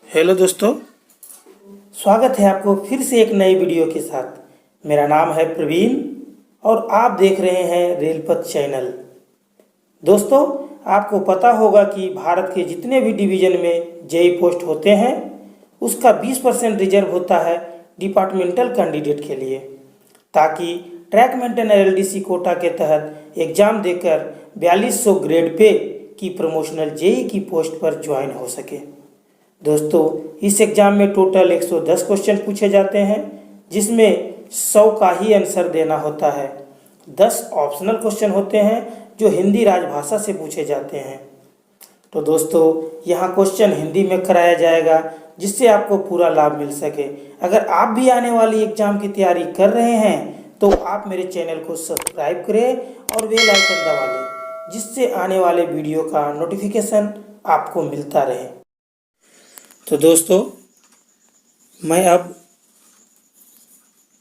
Hello दोस्तों, स्वागत है आपको फिर से एक नई वीडियो के साथ। मेरा नाम है प्रवीण और आप देख रहे हैं रेलपथ चैनल। दोस्तों, आपको पता होगा कि भारत के जितने भी डिवीज़न में जेई पोस्ट होते हैं उसका 20% रिजर्व होता है डिपार्टमेंटल कैंडिडेट के लिए, ताकि ट्रैक मेंटेन एलडीसी कोटा के तहत एग्ज़ाम देकर 4200 ग्रेड पे की प्रमोशनल जेई की पोस्ट पर ज्वाइन हो सके। दोस्तों, इस एग्ज़ाम में टोटल 110 क्वेश्चन पूछे जाते हैं, जिसमें 100 का ही आंसर देना होता है। 10 ऑप्शनल क्वेश्चन होते हैं जो हिंदी राजभाषा से पूछे जाते हैं। तो दोस्तों, यहाँ क्वेश्चन हिंदी में कराया जाएगा, जिससे आपको पूरा लाभ मिल सके। अगर आप भी आने वाली एग्ज़ाम की तैयारी कर रहे हैं तो आप मेरे चैनल को सब्सक्राइब करें और बेल आइकन दबा लें, जिससे आने वाले वीडियो का नोटिफिकेशन आपको मिलता रहे। तो दोस्तों, मैं अब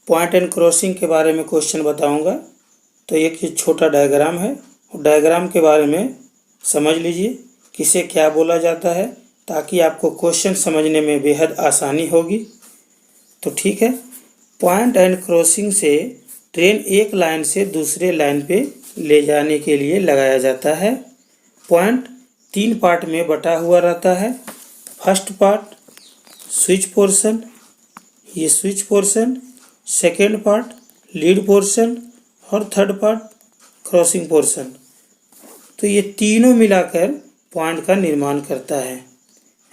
पॉइंट एंड क्रॉसिंग के बारे में क्वेश्चन बताऊंगा। तो एक छोटा डायग्राम है, डायग्राम के बारे में समझ लीजिए किसे क्या बोला जाता है, ताकि आपको क्वेश्चन समझने में बेहद आसानी होगी। तो ठीक है, पॉइंट एंड क्रॉसिंग से ट्रेन एक लाइन से दूसरे लाइन पे ले जाने के लिए लगाया जाता है। पॉइंट 3 पार्ट में बटा हुआ रहता है। फर्स्ट पार्ट स्विच पोर्शन, ये switch portion, second part lead portion और थर्ड पार्ट क्रॉसिंग पोर्शन। तो ये तीनों मिलाकर पॉइंट का निर्माण करता है।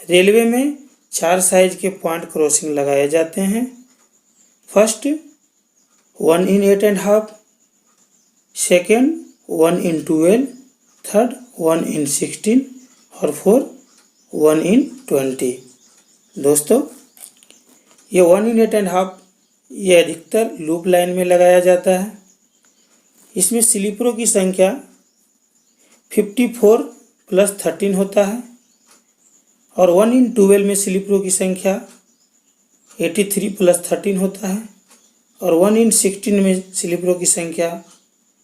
रेलवे में 4 साइज के पॉइंट क्रॉसिंग लगाए जाते हैं। First 1 in 8.5, second 1 in 12, third 1 in 16 और फोर्थ 1 in 20। दोस्तों, ये 1 in 8.5 ये अधिकतर लूप लाइन में लगाया जाता है। इसमें स्लीपरों की संख्या 54 + 13 होता है और 1 in 12 में स्लीपरों की संख्या 83 + 13 होता है और 1 in 16 में स्लीपरों की संख्या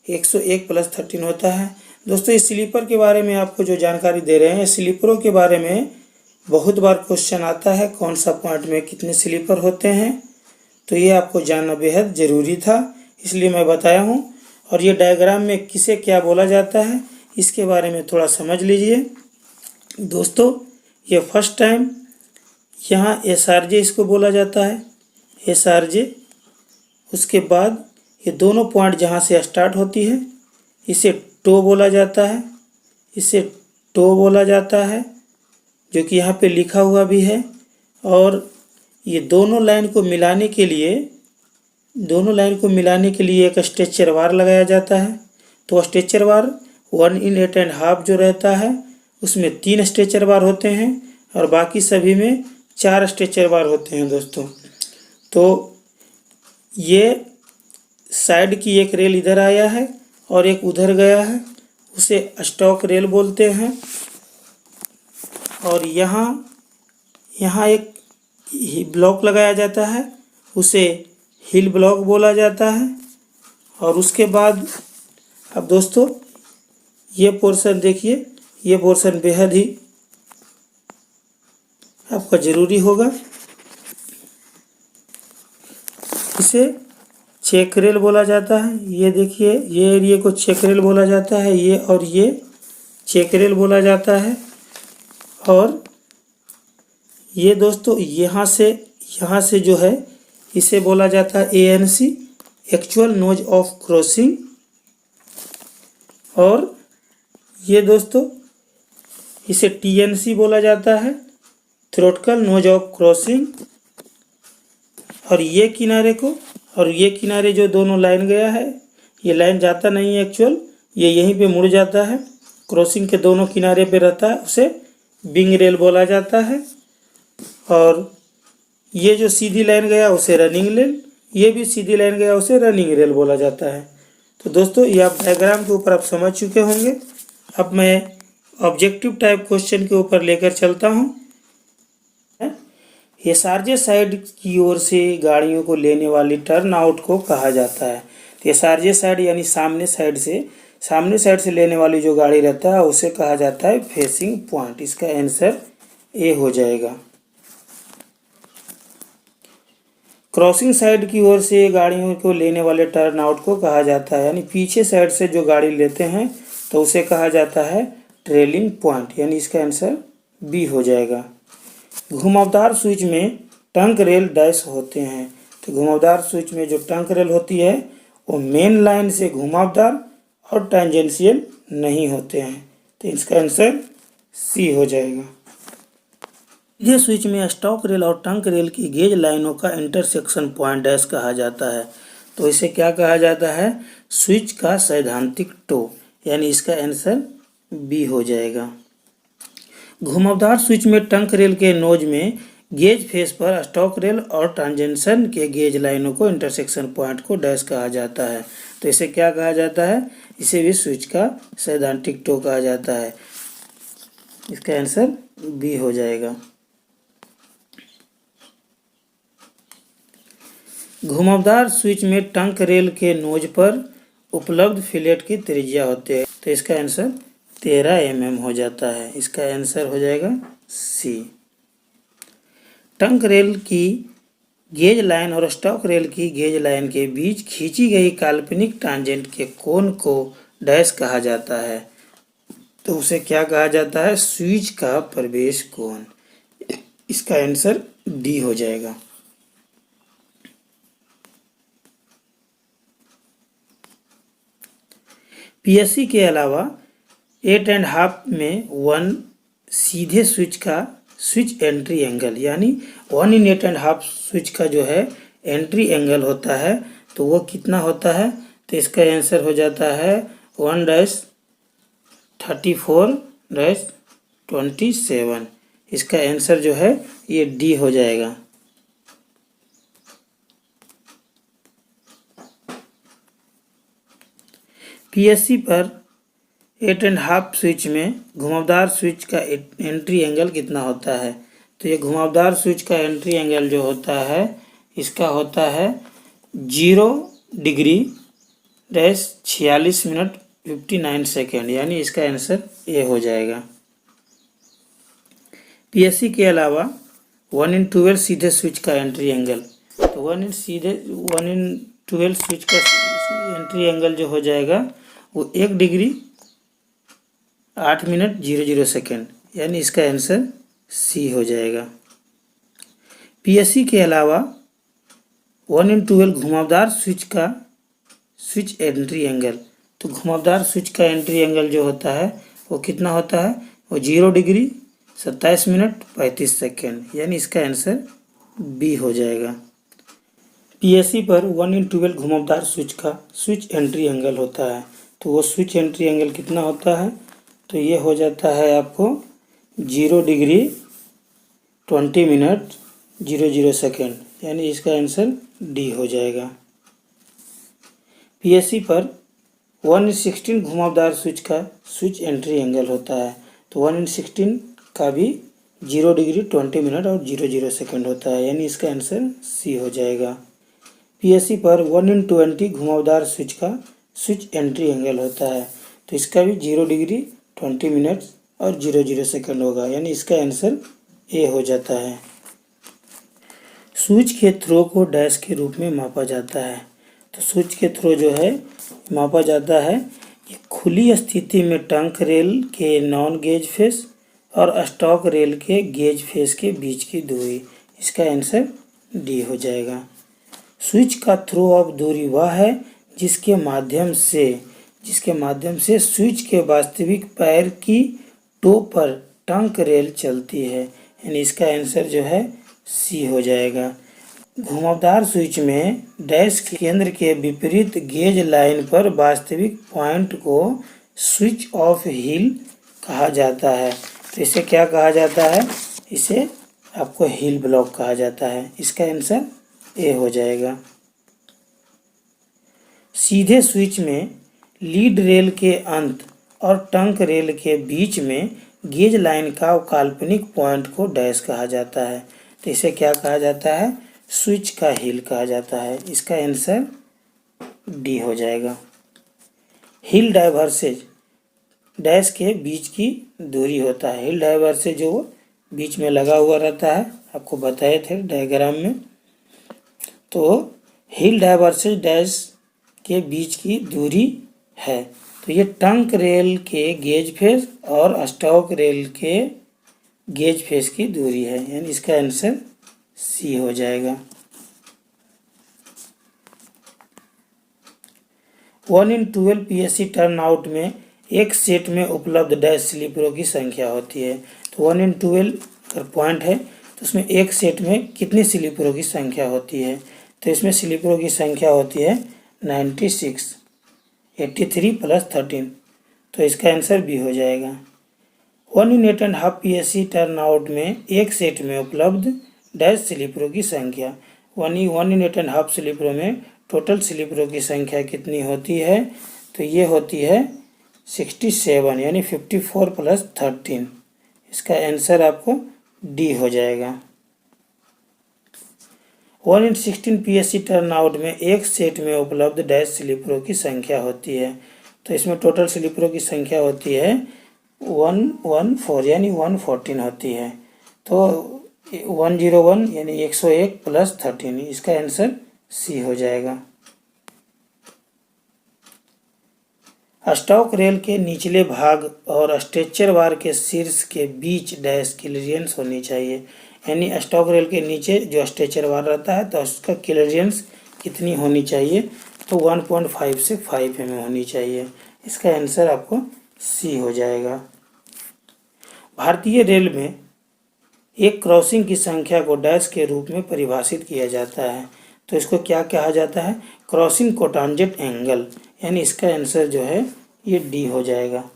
101 + 13 होता है। दोस्तों, इस स्लीपर के बारे में आपको जो जानकारी दे रहे हैं, स्लीपरों के बारे में बहुत बार क्वेश्चन आता है, कौन सा पॉइंट में कितने स्लीपर होते हैं। तो ये आपको जानना बेहद ज़रूरी था, इसलिए मैं बताया हूँ। और ये डायग्राम में किसे क्या बोला जाता है, इसके बारे में थोड़ा समझ लीजिए। दोस्तों, ये फर्स्ट टाइम यहाँ एसआरजे इसको बोला जाता है, एसआरजे। उसके बाद ये दोनों पॉइंट जहाँ से स्टार्ट होती है इसे टो बोला जाता है, इसे टो बोला जाता है, जो कि यहाँ पे लिखा हुआ भी है। और ये दोनों लाइन को मिलाने के लिए एक स्ट्रेचर बार लगाया जाता है। तो स्ट्रेचर बार 1 in 8.5 जो रहता है उसमें 3 स्ट्रेचर बार होते हैं और बाकी सभी में 4 स्ट्रेचर बार होते हैं। दोस्तों, तो ये साइड की एक रेल इधर आया है और एक उधर गया है, उसे स्टॉक रेल बोलते हैं। और यहाँ एक ब्लॉक लगाया जाता है, उसे हिल ब्लॉक बोला जाता है। और उसके बाद अब दोस्तों, ये पोर्शन देखिए, ये पोर्शन बेहद ही आपका ज़रूरी होगा। इसे चेक रेल बोला जाता है। ये देखिए, ये एरिया को चेक रेल बोला जाता है, ये और ये चेक रेल बोला जाता है। और ये दोस्तों, यहाँ से जो है इसे बोला जाता है ANC, actual nose of crossing. और ये दोस्तों, इसे टीएनसी बोला जाता है, थ्रोटल नोज ऑफ क्रॉसिंग। और ये किनारे जो दोनों लाइन गया है, ये लाइन जाता नहीं है एक्चुअल, ये यहीं पे मुड़ जाता है, क्रॉसिंग के दोनों किनारे पे रहता है, उसे बिंग रेल बोला जाता है। और ये जो सीधी लाइन गया उसे रनिंग रेल, ये भी सीधी लाइन गया उसे रनिंग रेल बोला जाता है। तो दोस्तों, ये आप डायग्राम के ऊपर आप समझ चुके होंगे। अब मैं ऑब्जेक्टिव टाइप क्वेश्चन के ऊपर लेकर चलता हूँ। एसआरजे साइड की ओर से गाड़ियों को लेने वाली टर्न आउट को कहा जाता है। तो एसआरजे साइड यानी सामने साइड से लेने वाली जो गाड़ी रहता है उसे कहा जाता है फेसिंग पॉइंट। इसका आंसर ए हो जाएगा। क्रॉसिंग साइड की ओर से गाड़ियों को लेने वाले टर्न आउट को कहा जाता है, यानी पीछे साइड से जो गाड़ी लेते हैं तो उसे कहा जाता है ट्रेलिंग पॉइंट, यानी इसका आंसर बी हो जाएगा। घुमावदार स्विच में टंक रेल डैश होते हैं, तो घुमावदार स्विच में जो टंक रेल होती है वो मेन लाइन से घुमावदार और टेंजेंशियल नहीं होते हैं, तो इसका आंसर सी हो जाएगा। सीधे स्विच में स्टॉक रेल और टंक रेल की गेज लाइनों का इंटरसेक्शन पॉइंट डैश कहा जाता है, तो इसे क्या कहा जाता है? स्विच का सैद्धांतिक टो, यानी इसका आंसर बी हो जाएगा। घुमावदार स्विच में टंक रेल के नोज में गेज फेस पर स्टॉक रेल और ट्रांजेक्शन के गेज लाइनों को इंटरसेक्शन पॉइंट को डैश कहा जाता है, तो इसे क्या कहा जाता है? इसे भी स्विच का सैद्धांतिक टो कहा जाता है, इसका आंसर बी हो जाएगा। घुमावदार स्विच में टंक रेल के नोज पर उपलब्ध फिलेट की त्रिज्या होती है, तो इसका आंसर 13 mm हो जाता है, इसका आंसर हो जाएगा सी। टंक रेल की गेज लाइन और स्टॉक रेल की गेज लाइन के बीच खींची गई काल्पनिक टांजेंट के कोण को डैश कहा जाता है, तो उसे क्या कहा जाता है? स्विच का प्रवेश कोण, इसका आंसर डी हो जाएगा। पीएससी के अलावा 8.5 में 1 सीधे स्विच का स्विच एंट्री एंगल, यानी 1 in 8.5 स्विच का जो है एंट्री एंगल होता है, तो वो कितना होता है? तो इसका आंसर हो जाता है 1-34-27, इसका आंसर जो है ये डी हो जाएगा। पीएससी पर 8.5 स्विच में घुमावदार स्विच का एंट्री एंगल कितना होता है? तो ये घुमावदार स्विच का एंट्री एंगल जो होता है इसका होता है 0 डिग्री 46 मिनट 59 सेकेंड, यानी इसका आंसर ए हो जाएगा। पीएससी के अलावा 1 in 12 सीधे स्विच का एंट्री एंगल, तो 1 in 12 स्विच का एंट्री एंगल जो हो जाएगा वो 1 डिग्री 8 मिनट 00 सेकेंड, यानी इसका आंसर सी हो जाएगा। पीएससी के अलावा 1 in 12 घुमावदार स्विच का स्विच एंट्री एंगल, तो घुमावदार स्विच का एंट्री एंगल जो होता है वो कितना होता है? वो 0 डिग्री 27 मिनट 35 सेकेंड, यानी इसका आंसर बी हो जाएगा। पीएससी पर 1 in 12 घुमावदार स्विच का स्विच एंट्री एंगल होता है, तो वो स्विच एंट्री एंगल कितना होता है? तो ये हो जाता है आपको 0 डिग्री 20 मिनट 00 सेकेंड, यानी इसका आंसर डी हो जाएगा। पीएससी पर 1 in 16 घुमावदार स्विच का स्विच एंट्री एंगल होता है, तो 1 in 16 का भी 0 डिग्री 20 मिनट और 00 सेकेंड होता है, यानी इसका आंसर सी हो जाएगा। पीएससी पर 1 in 20 घुमावदार स्विच का स्विच एंट्री एंगल होता है, तो इसका भी 0 डिग्री 20 मिनट और 00 सेकेंड होगा, यानी इसका आंसर ए हो जाता है। स्विच के थ्रो को डैश के रूप में मापा जाता है, तो स्विच के थ्रो जो है मापा जाता है ये खुली स्थिति में टंक रेल के नॉन गेज फेस और स्टॉक रेल के गेज फेस के बीच की दूरी, इसका आंसर डी हो जाएगा। स्विच का थ्रो ऑफ दूरी वह है जिसके माध्यम से स्विच के वास्तविक पैर की टो पर टंक रेल चलती है, यानी इसका आंसर जो है सी हो जाएगा। घुमावदार स्विच में डैश केंद्र के विपरीत गेज लाइन पर वास्तविक पॉइंट को स्विच ऑफ हिल कहा जाता है, तो इसे क्या कहा जाता है? इसे आपको हिल ब्लॉक कहा जाता है, इसका आंसर ए हो जाएगा। सीधे स्विच में लीड रेल के अंत और टंक रेल के बीच में गेज लाइन का काल्पनिक पॉइंट को डैश कहा जाता है, तो इसे क्या कहा जाता है? स्विच का हिल कहा जाता है, इसका आंसर डी हो जाएगा। हिल डाइवर्सेज डैश के बीच की दूरी होता है, हिल डाइवर्सेज जो बीच में लगा हुआ रहता है, आपको बताए थे डायग्राम में, तो हिल डाइवर्सेस डैश के बीच की दूरी है। तो ये ट्रंक रेल के गेज फेस और स्टॉक रेल के गेज फेस की दूरी है, यानी इसका आंसर सी हो जाएगा। 1/12 PSC टर्नआउट में एक सेट में उपलब्ध डैश स्लीपरों की संख्या होती है। तो 1/12 अगर पॉइंट है तो उसमें एक सेट में कितनी स्लीपरों की संख्या होती है? तो इसमें स्लीपरों की संख्या होती है 96, 83 + 13। तो इसका आंसर बी हो जाएगा। 1/8.5 PSC टर्नआउट में एक सेट में उपलब्ध डैश स्लीपरों की संख्या। 1/8.5 स्लीपरों में टोटल स्लीपरों की संख्या कितनी होती है? तो ये होती है 67, यानी 54 + 13। इसका आंसर आपको डी हो जाएगा। 1/16 PSC टर्नआउट में एक सेट में उपलब्ध डैश स्लीपरों की संख्या होती है। तो इसमें टोटल स्लीपरों की संख्या होती है 114, यानी 114 होती है। तो 101 यानी 101 + 13, इसका आंसर सी हो जाएगा। स्टॉक रेल के निचले भाग और स्ट्रेचर बार के शीर्ष के बीच डैश क्लियरेंस होनी चाहिए, यानी स्टॉक रेल के नीचे जो स्ट्रेचर बार रहता है तो उसका क्लियरेंस कितनी होनी चाहिए? तो 1.5 से 5 mm होनी चाहिए। इसका आंसर आपको सी हो जाएगा। भारतीय रेल में एक क्रॉसिंग की संख्या को डैश के रूप में परिभाषित किया जाता है। तो इसको क्या कहा जाता है? क्रॉसिंग कोटांजेंट एंगल, यानी इसका आंसर जो है ये डी हो जाएगा।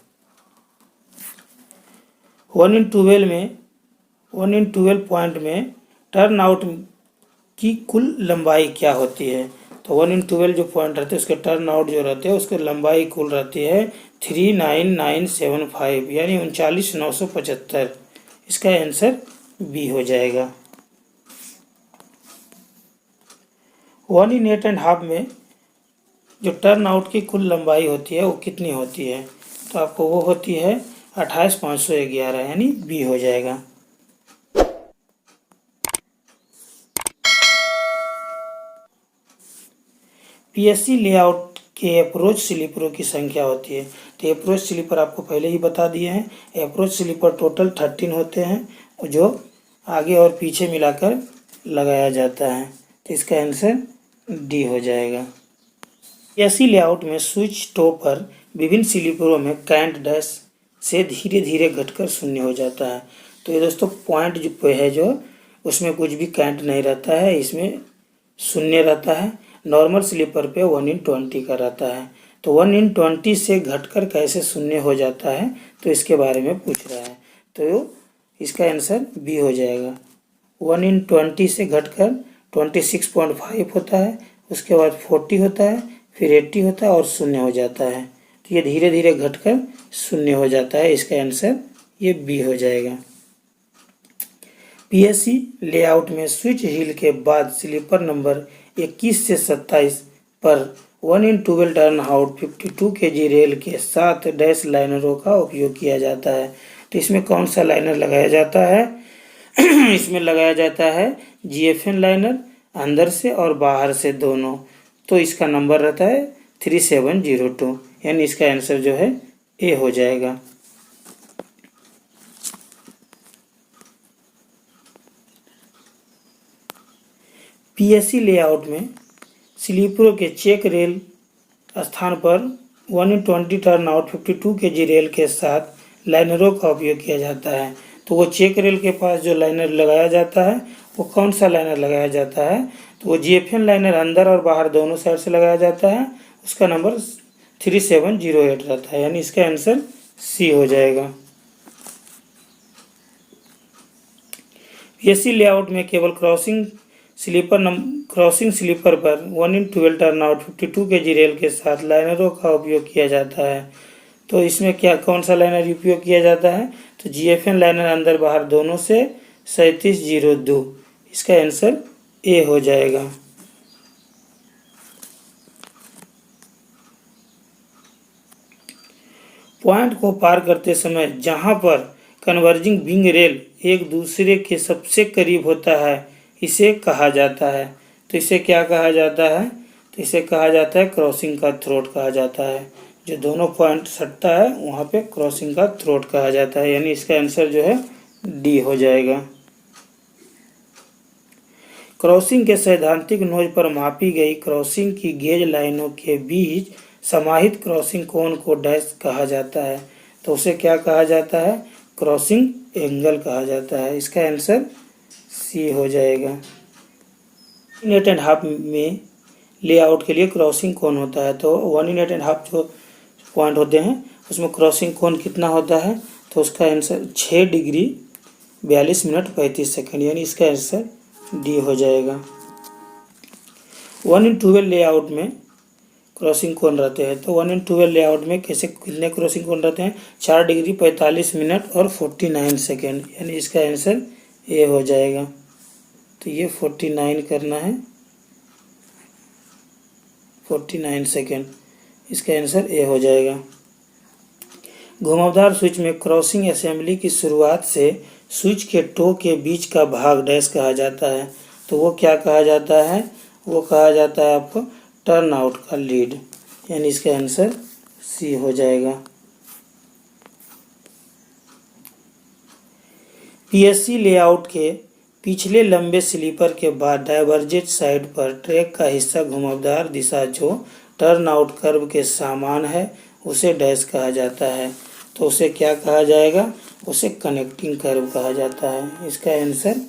1/12 पॉइंट में टर्न आउट की कुल लंबाई क्या होती है? तो 1/12 जो पॉइंट रहते हैं उसके टर्न आउट जो रहते हैं उसकी लंबाई कुल रहती है 39975, यानी 39975। इसका आंसर बी हो जाएगा। 1/8.5 में जो टर्न आउट की कुल लंबाई होती है वो कितनी होती है? तो आपको वो होती है 28511, यानी बी हो जाएगा। PSC लेआउट के अप्रोच स्लीपरों की संख्या होती है। तो अप्रोच स्लीपर आपको पहले ही बता दिए हैं। अप्रोच स्लीपर टोटल 13 होते हैं जो आगे और पीछे मिलाकर लगाया जाता है। तो इसका आंसर डी हो जाएगा। PSC लेआउट में स्विच टो पर विभिन्न स्लीपरों में कैंट डैश से धीरे धीरे घटकर शून्य हो जाता है। तो ये दोस्तों पॉइंट जो पे है जो उसमें कुछ भी कैंट नहीं रहता है, इसमें शून्य रहता है। नॉर्मल स्लीपर पे 1/20 का रहता है। तो 1/20 से घटकर कैसे शून्य हो जाता है तो इसके बारे में पूछ रहा है। तो इसका आंसर बी हो जाएगा। 1/20 से घटकर 26.5 होता है, उसके बाद 40 होता है, फिर 80 होता है और शून्य हो जाता है। तो ये धीरे धीरे घटकर शून्य हो जाता है। इसका आंसर ये बी हो जाएगा। PSC लेआउट में स्विच हिल के बाद स्लीपर नंबर 21 से 27 पर 1/12 टर्न आउट 52 kg रेल के साथ डैश लाइनरों का उपयोग किया जाता है। तो इसमें कौन सा लाइनर लगाया जाता है? इसमें लगाया जाता है GFN लाइनर, अंदर से और बाहर से दोनों। तो इसका नंबर रहता है 3702, यानी इसका आंसर जो है ए हो जाएगा। PSC लेआउट में स्लीपरों के चेक रेल स्थान पर 1/20 टर्न आउट 52 kg रेल के साथ लाइनरों का उपयोग किया जाता है। तो वो चेक रेल के पास जो लाइनर लगाया जाता है वो कौन सा लाइनर लगाया जाता है? तो वो GFN लाइनर अंदर और बाहर दोनों साइड से लगाया जाता है। उसका नंबर 3708 रहता है, यानी इसका आंसर सी हो जाएगा। PSC लेआउट में केवल क्रॉसिंग स्लीपर पर 1/12 टर्न आउट 52 kg रेल के साथ लाइनरों का उपयोग किया जाता है। तो इसमें कौन सा लाइनर उपयोग किया जाता है? तो GFN लाइनर अंदर बाहर दोनों से 3702। इसका आंसर ए हो जाएगा। पॉइंट को पार करते समय जहां पर कन्वर्जिंग विंग रेल एक दूसरे के सबसे करीब होता है इसे कहा जाता है। तो इसे क्या कहा जाता है? तो इसे कहा जाता है क्रॉसिंग का थ्रोट कहा जाता है। जो दोनों पॉइंट सटता है वहाँ पे क्रॉसिंग का थ्रोट कहा जाता है, यानी इसका आंसर जो है डी हो जाएगा। क्रॉसिंग के सैद्धांतिक नोच पर मापी गई क्रॉसिंग की गेज लाइनों के बीच समाहित क्रॉसिंग कोण को डैश कहा जाता है। तो उसे क्या कहा जाता है? क्रॉसिंग एंगल कहा जाता है। इसका आंसर सी हो जाएगा। 1.5 में लेआउट के लिए क्रॉसिंग कोण होता है, तो 1.5 जो पॉइंट होते हैं उसमें क्रॉसिंग कोण कितना होता है? तो उसका आंसर 6 डिग्री 42 मिनट 35 सेकंड, यानी इसका आंसर डी हो जाएगा। 1:12 लेआउट में क्रॉसिंग कोण रहते हैं, तो 1:12 लेआउट में कितने क्रॉसिंग कोण रहते हैं? 4 डिग्री 45 मिनट और 49 सेकंड, यानी इसका आंसर ए हो जाएगा। तो ये 49 करना है, 49 सेकंड, इसका आंसर ए हो जाएगा। घुमावदार स्विच में क्रॉसिंग असेंबली की शुरुआत से स्विच के टो के बीच का भाग डैश कहा जाता है। तो वो क्या कहा जाता है? वो कहा जाता है आपको टर्न आउट का लीड, यानी इसका आंसर सी हो जाएगा। पीएससी लेआउट के पिछले लंबे स्लीपर के बाद डाइवर्जेंट साइड पर ट्रैक का हिस्सा घुमावदार दिशा जो टर्न आउट कर्व के समान है उसे डैश कहा जाता है। तो उसे क्या कहा जाएगा? उसे कनेक्टिंग कर्व कहा जाता है। इसका आंसर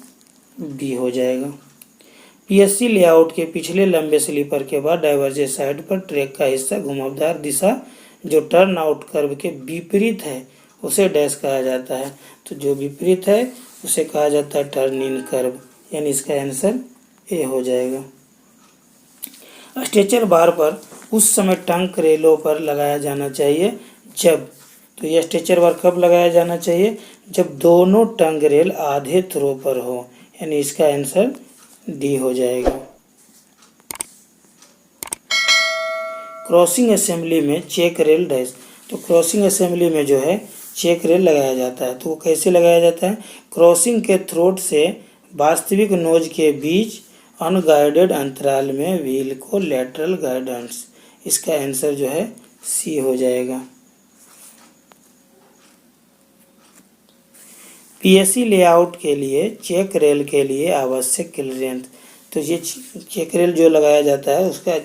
बी हो जाएगा। पीएससी लेआउट के पिछले लंबे स्लीपर के बाद डाइवर्जेंट साइड पर ट्रैक का हिस्सा घुमावदार दिशा जो टर्न आउट कर्व के विपरीत है उसे डैश कहा जाता है। तो जो विपरीत है उसे कहा जाता है टर्न इन कर्व, यानी इसका आंसर ए हो जाएगा। स्ट्रेचर बार पर उस समय टंक रेलों पर लगाया जाना चाहिए जब, तो यह स्ट्रेचर बार कब लगाया जाना चाहिए? जब दोनों टंग रेल आधे थ्रो पर हो, यानी इसका आंसर डी हो जाएगा। क्रॉसिंग असेंबली में चेक रेल डैश, तो क्रॉसिंग असेंबली में जो है चेक रेल लगाया जाता है। तो वो कैसे लगाया जाता है? क्रॉसिंग के थ्रोट से वास्तविक नोज के बीच अनगाइडेड अंतराल में व्हील को लेटरल गाइडेंस, इसका आंसर जो है सी हो जाएगा। पीएससी लेआउट के लिए चेक रेल के लिए आवश्यक क्लियरेंस, तो ये चेक रेल जो लगाया जाता है उसका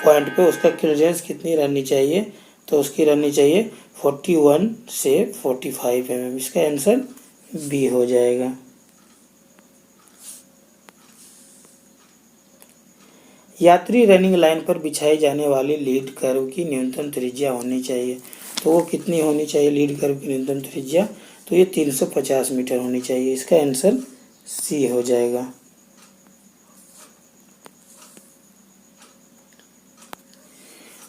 पॉइंट पे उसका क्लियरेंस कितनी रहनी चाहिए? तो उसकी रहनी चाहिए 41 से 45 mm, इसका आंसर बी हो जाएगा। यात्री रनिंग लाइन पर बिछाई जाने वाली लीड कर्व की न्यूनतम त्रिज्या होनी चाहिए, तो वो कितनी होनी चाहिए लीड कर्व की न्यूनतम त्रिज्या? तो ये 350 मीटर होनी चाहिए, इसका आंसर सी हो जाएगा।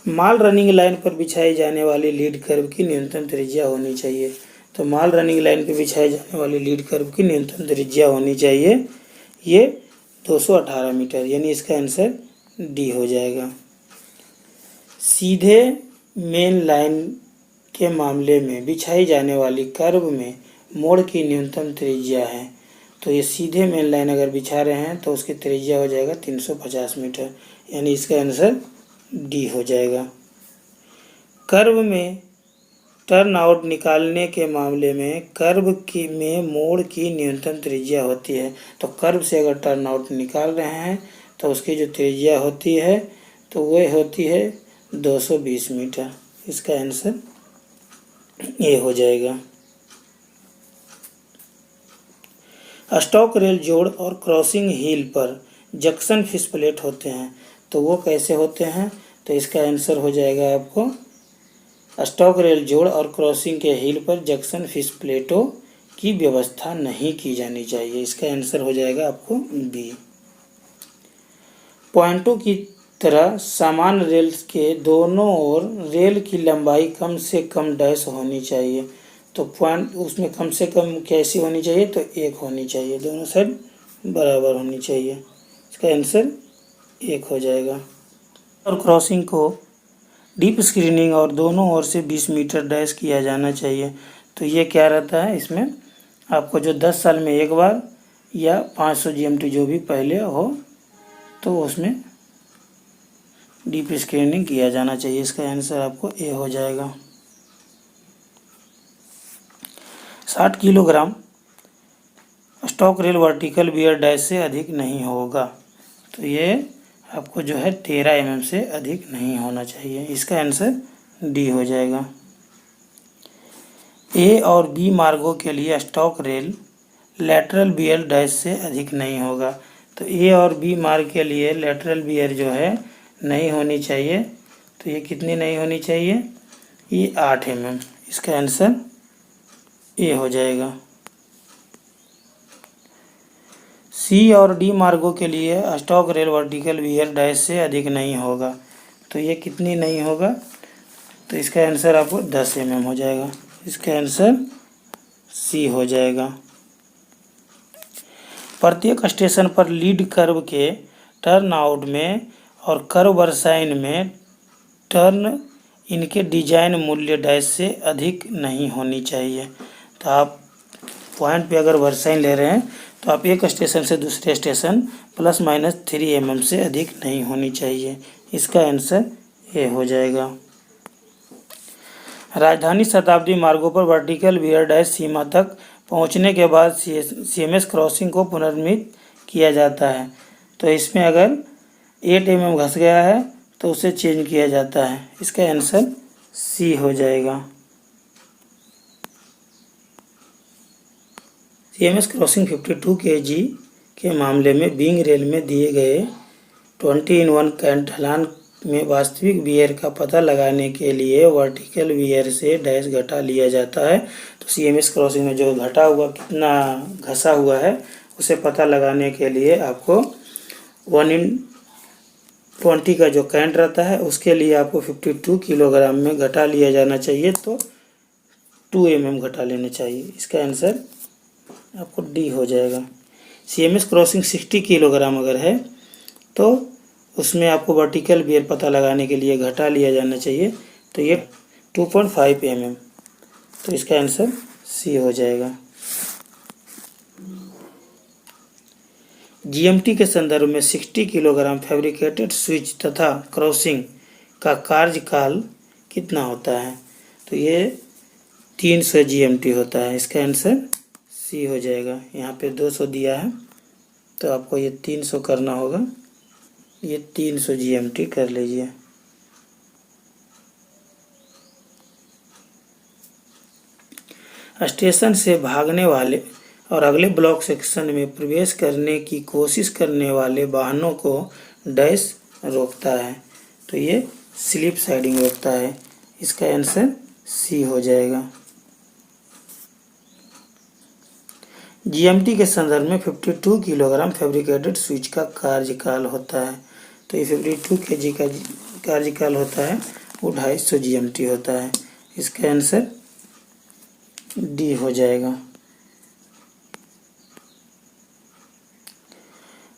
माल रनिंग लाइन पर बिछाई जाने वाली लीड कर्व की न्यूनतम त्रिज्या होनी चाहिए, तो माल रनिंग लाइन पर बिछाई जाने वाली लीड कर्व की न्यूनतम त्रिज्या होनी चाहिए ये 218 मीटर, यानी इसका आंसर डी हो जाएगा। सीधे मेन लाइन के मामले में बिछाई जाने वाली कर्व में मोड़ की न्यूनतम त्रिज्या है, तो ये सीधे मेन लाइन अगर बिछा रहे हैं तो उसकी त्रिज्या हो जाएगा 350 मीटर, यानी इसका आंसर डी हो जाएगा। कर्व में टर्न आउट निकालने के मामले में कर्व की में मोड़ की न्यूनतम त्रिज्या होती है, तो कर्व से अगर टर्न आउट निकाल रहे हैं तो उसकी जो त्रिज्या होती है तो वह होती है 220 मीटर, इसका आंसर ए हो जाएगा। स्टॉक रेल जोड़ और क्रॉसिंग हील पर जंक्शन फिश प्लेट होते हैं, तो वो कैसे होते हैं? तो इसका आंसर हो जाएगा आपको स्टॉक रेल जोड़ और क्रॉसिंग के हील पर जंक्शन फिश प्लेटों की व्यवस्था नहीं की जानी चाहिए, इसका आंसर हो जाएगा आपको बी। पॉइंटों की तरह समान रेल के दोनों ओर रेल की लंबाई कम से कम डैश होनी चाहिए, तो पॉइंट उसमें कम से कम कैसी होनी चाहिए? तो 1 होनी चाहिए, दोनों साइड बराबर होनी चाहिए, इसका आंसर 1 हो जाएगा। और क्रॉसिंग को डीप स्क्रीनिंग और दोनों ओर से 20 मीटर डैश किया जाना चाहिए, तो ये क्या रहता है? इसमें आपको जो 10 साल में एक बार या 500 GMT जो भी पहले हो तो उसमें डीप स्क्रीनिंग किया जाना चाहिए। इसका आंसर आपको ए हो जाएगा। 60 kilogram stock rail vertical wear dash से अधिक नहीं होगा। तो ये आपको जो है 13 mm से अधिक नहीं होना चाहिए। इसका आंसर डी हो जाएगा। ए और बी मार्गों के लिए stock rail lateral wear dash से अधिक नहीं होगा। तो ए और बी मार्ग के लिए लेटरल बियर जो है नहीं होनी चाहिए। तो ये कितनी नहीं होनी चाहिए? ये 8 mm। इसका आंसर ए हो जाएगा। सी और डी मार्गों के लिए stock rail vertical wear dash से अधिक नहीं होगा। तो ये कितनी नहीं होगा? तो इसका आंसर आपको 10 mm हो जाएगा। इसका आंसर सी हो जाएगा। प्रत्येक स्टेशन पर लीड कर्व के टर्न आउट में और कर्व वर्साइन में टर्न इनके डिजाइन मूल्य डैश से अधिक नहीं होनी चाहिए। तो आप पॉइंट पे अगर वर्साइन ले रहे हैं तो आप एक स्टेशन से दूसरे स्टेशन ±3 mm से अधिक नहीं होनी चाहिए। इसका आंसर ए हो जाएगा। राजधानी शताब्दी मार्गों पर वर्टिकल बियर डैश सीमा तक पहुंचने के बाद CMS क्रॉसिंग को पुनर्निर्मित किया जाता है। तो इसमें अगर 8 mm घस गया है तो उसे चेंज किया जाता है। इसका आंसर सी हो जाएगा। CMS क्रॉसिंग 52 kg के मामले में बिंग रेल में दिए गए 20-in-1 ढलान में वास्तविक बियर का पता लगाने के लिए वर्टिकल बियर से डैश घटा लिया जाता है। तो CMS क्रॉसिंग में जो घटा हुआ कितना घसा हुआ है उसे पता लगाने के लिए आपको 1/20 का जो कैंट रहता है उसके लिए आपको 52 किलोग्राम में घटा लिया जाना चाहिए। तो 2 mm घटा लेने चाहिए। इसका आंसर आपको डी हो जाएगा। CMS क्रॉसिंग 60 किलोग्राम अगर है तो उसमें आपको वर्टिकल बियर पता लगाने के लिए घटा लिया जाना चाहिए। तो ये 2.5 mm। तो इसका आंसर सी हो जाएगा। GMT के संदर्भ में 60 किलोग्राम फैब्रिकेटेड स्विच तथा क्रॉसिंग का कार्यकाल कितना होता है? तो ये 300 GMT होता है। इसका आंसर सी हो जाएगा। यहाँ पे 200 दिया है तो आपको ये 300 करना होगा। ये 300 GMT कर लीजिए। स्टेशन से भागने वाले और अगले ब्लॉक सेक्शन में प्रवेश करने की कोशिश करने वाले वाहनों को डैश रोकता है। तो ये स्लिप साइडिंग रोकता है। इसका आंसर सी हो जाएगा। GMT के संदर्भ में 52 किलोग्राम फैब्रिकेटेड स्विच का कार्यकाल होता है। तो ये 52 kg का कार्यकाल होता है वो 250 GMT होता है। इसका आंसर डी हो जाएगा।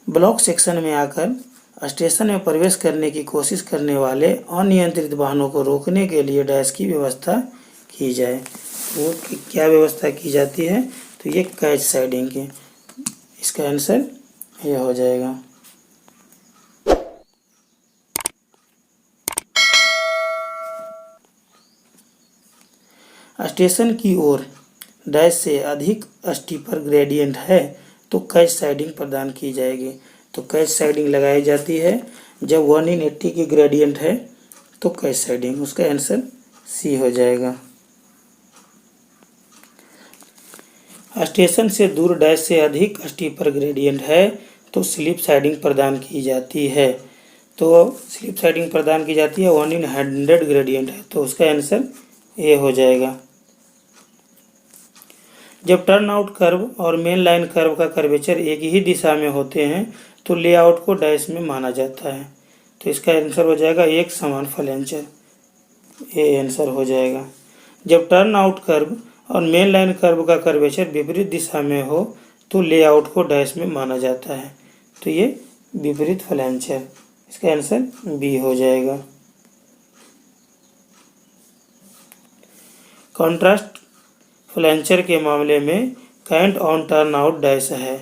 ब्लॉक सेक्शन में आकर स्टेशन में प्रवेश करने की कोशिश करने वाले अनियंत्रित वाहनों को रोकने के लिए डैश की व्यवस्था की जाए। वो क्या व्यवस्था की जाती है? तो ये कैच साइडिंग की। इसका आंसर ये हो जाएगा। स्टेशन की ओर डैश से अधिक स्टीपर ग्रेडियंट है तो कैच साइडिंग प्रदान की जाएगी। तो कैच साइडिंग लगाई जाती है जब 1/80 की ग्रेडियंट है तो कैच साइडिंग। उसका आंसर सी हो जाएगा। स्टेशन से दूर डैश से अधिक स्टीपर ग्रेडियंट है तो स्लिप साइडिंग प्रदान की जाती है। तो स्लिप साइडिंग प्रदान की जाती है 1/100 ग्रेडियंट है तो उसका आंसर ए हो जाएगा। जब टर्न आउट कर्व और मेन लाइन कर्व का कर्वेचर एक ही दिशा में होते हैं तो लेआउट को डैश में माना जाता है। तो इसका आंसर हो जाएगा एक समान फ्लेंचर। ए आंसर हो जाएगा। जब टर्न आउट कर्व और मेन लाइन कर्व का कर्वेचर विपरीत दिशा में हो तो लेआउट को डैश में माना जाता है। तो ये विपरीत फ्लेंचर। इसका आंसर बी हो जाएगा। कॉन्ट्रास्ट फ्लेंचर के मामले में cant on turnout dash है।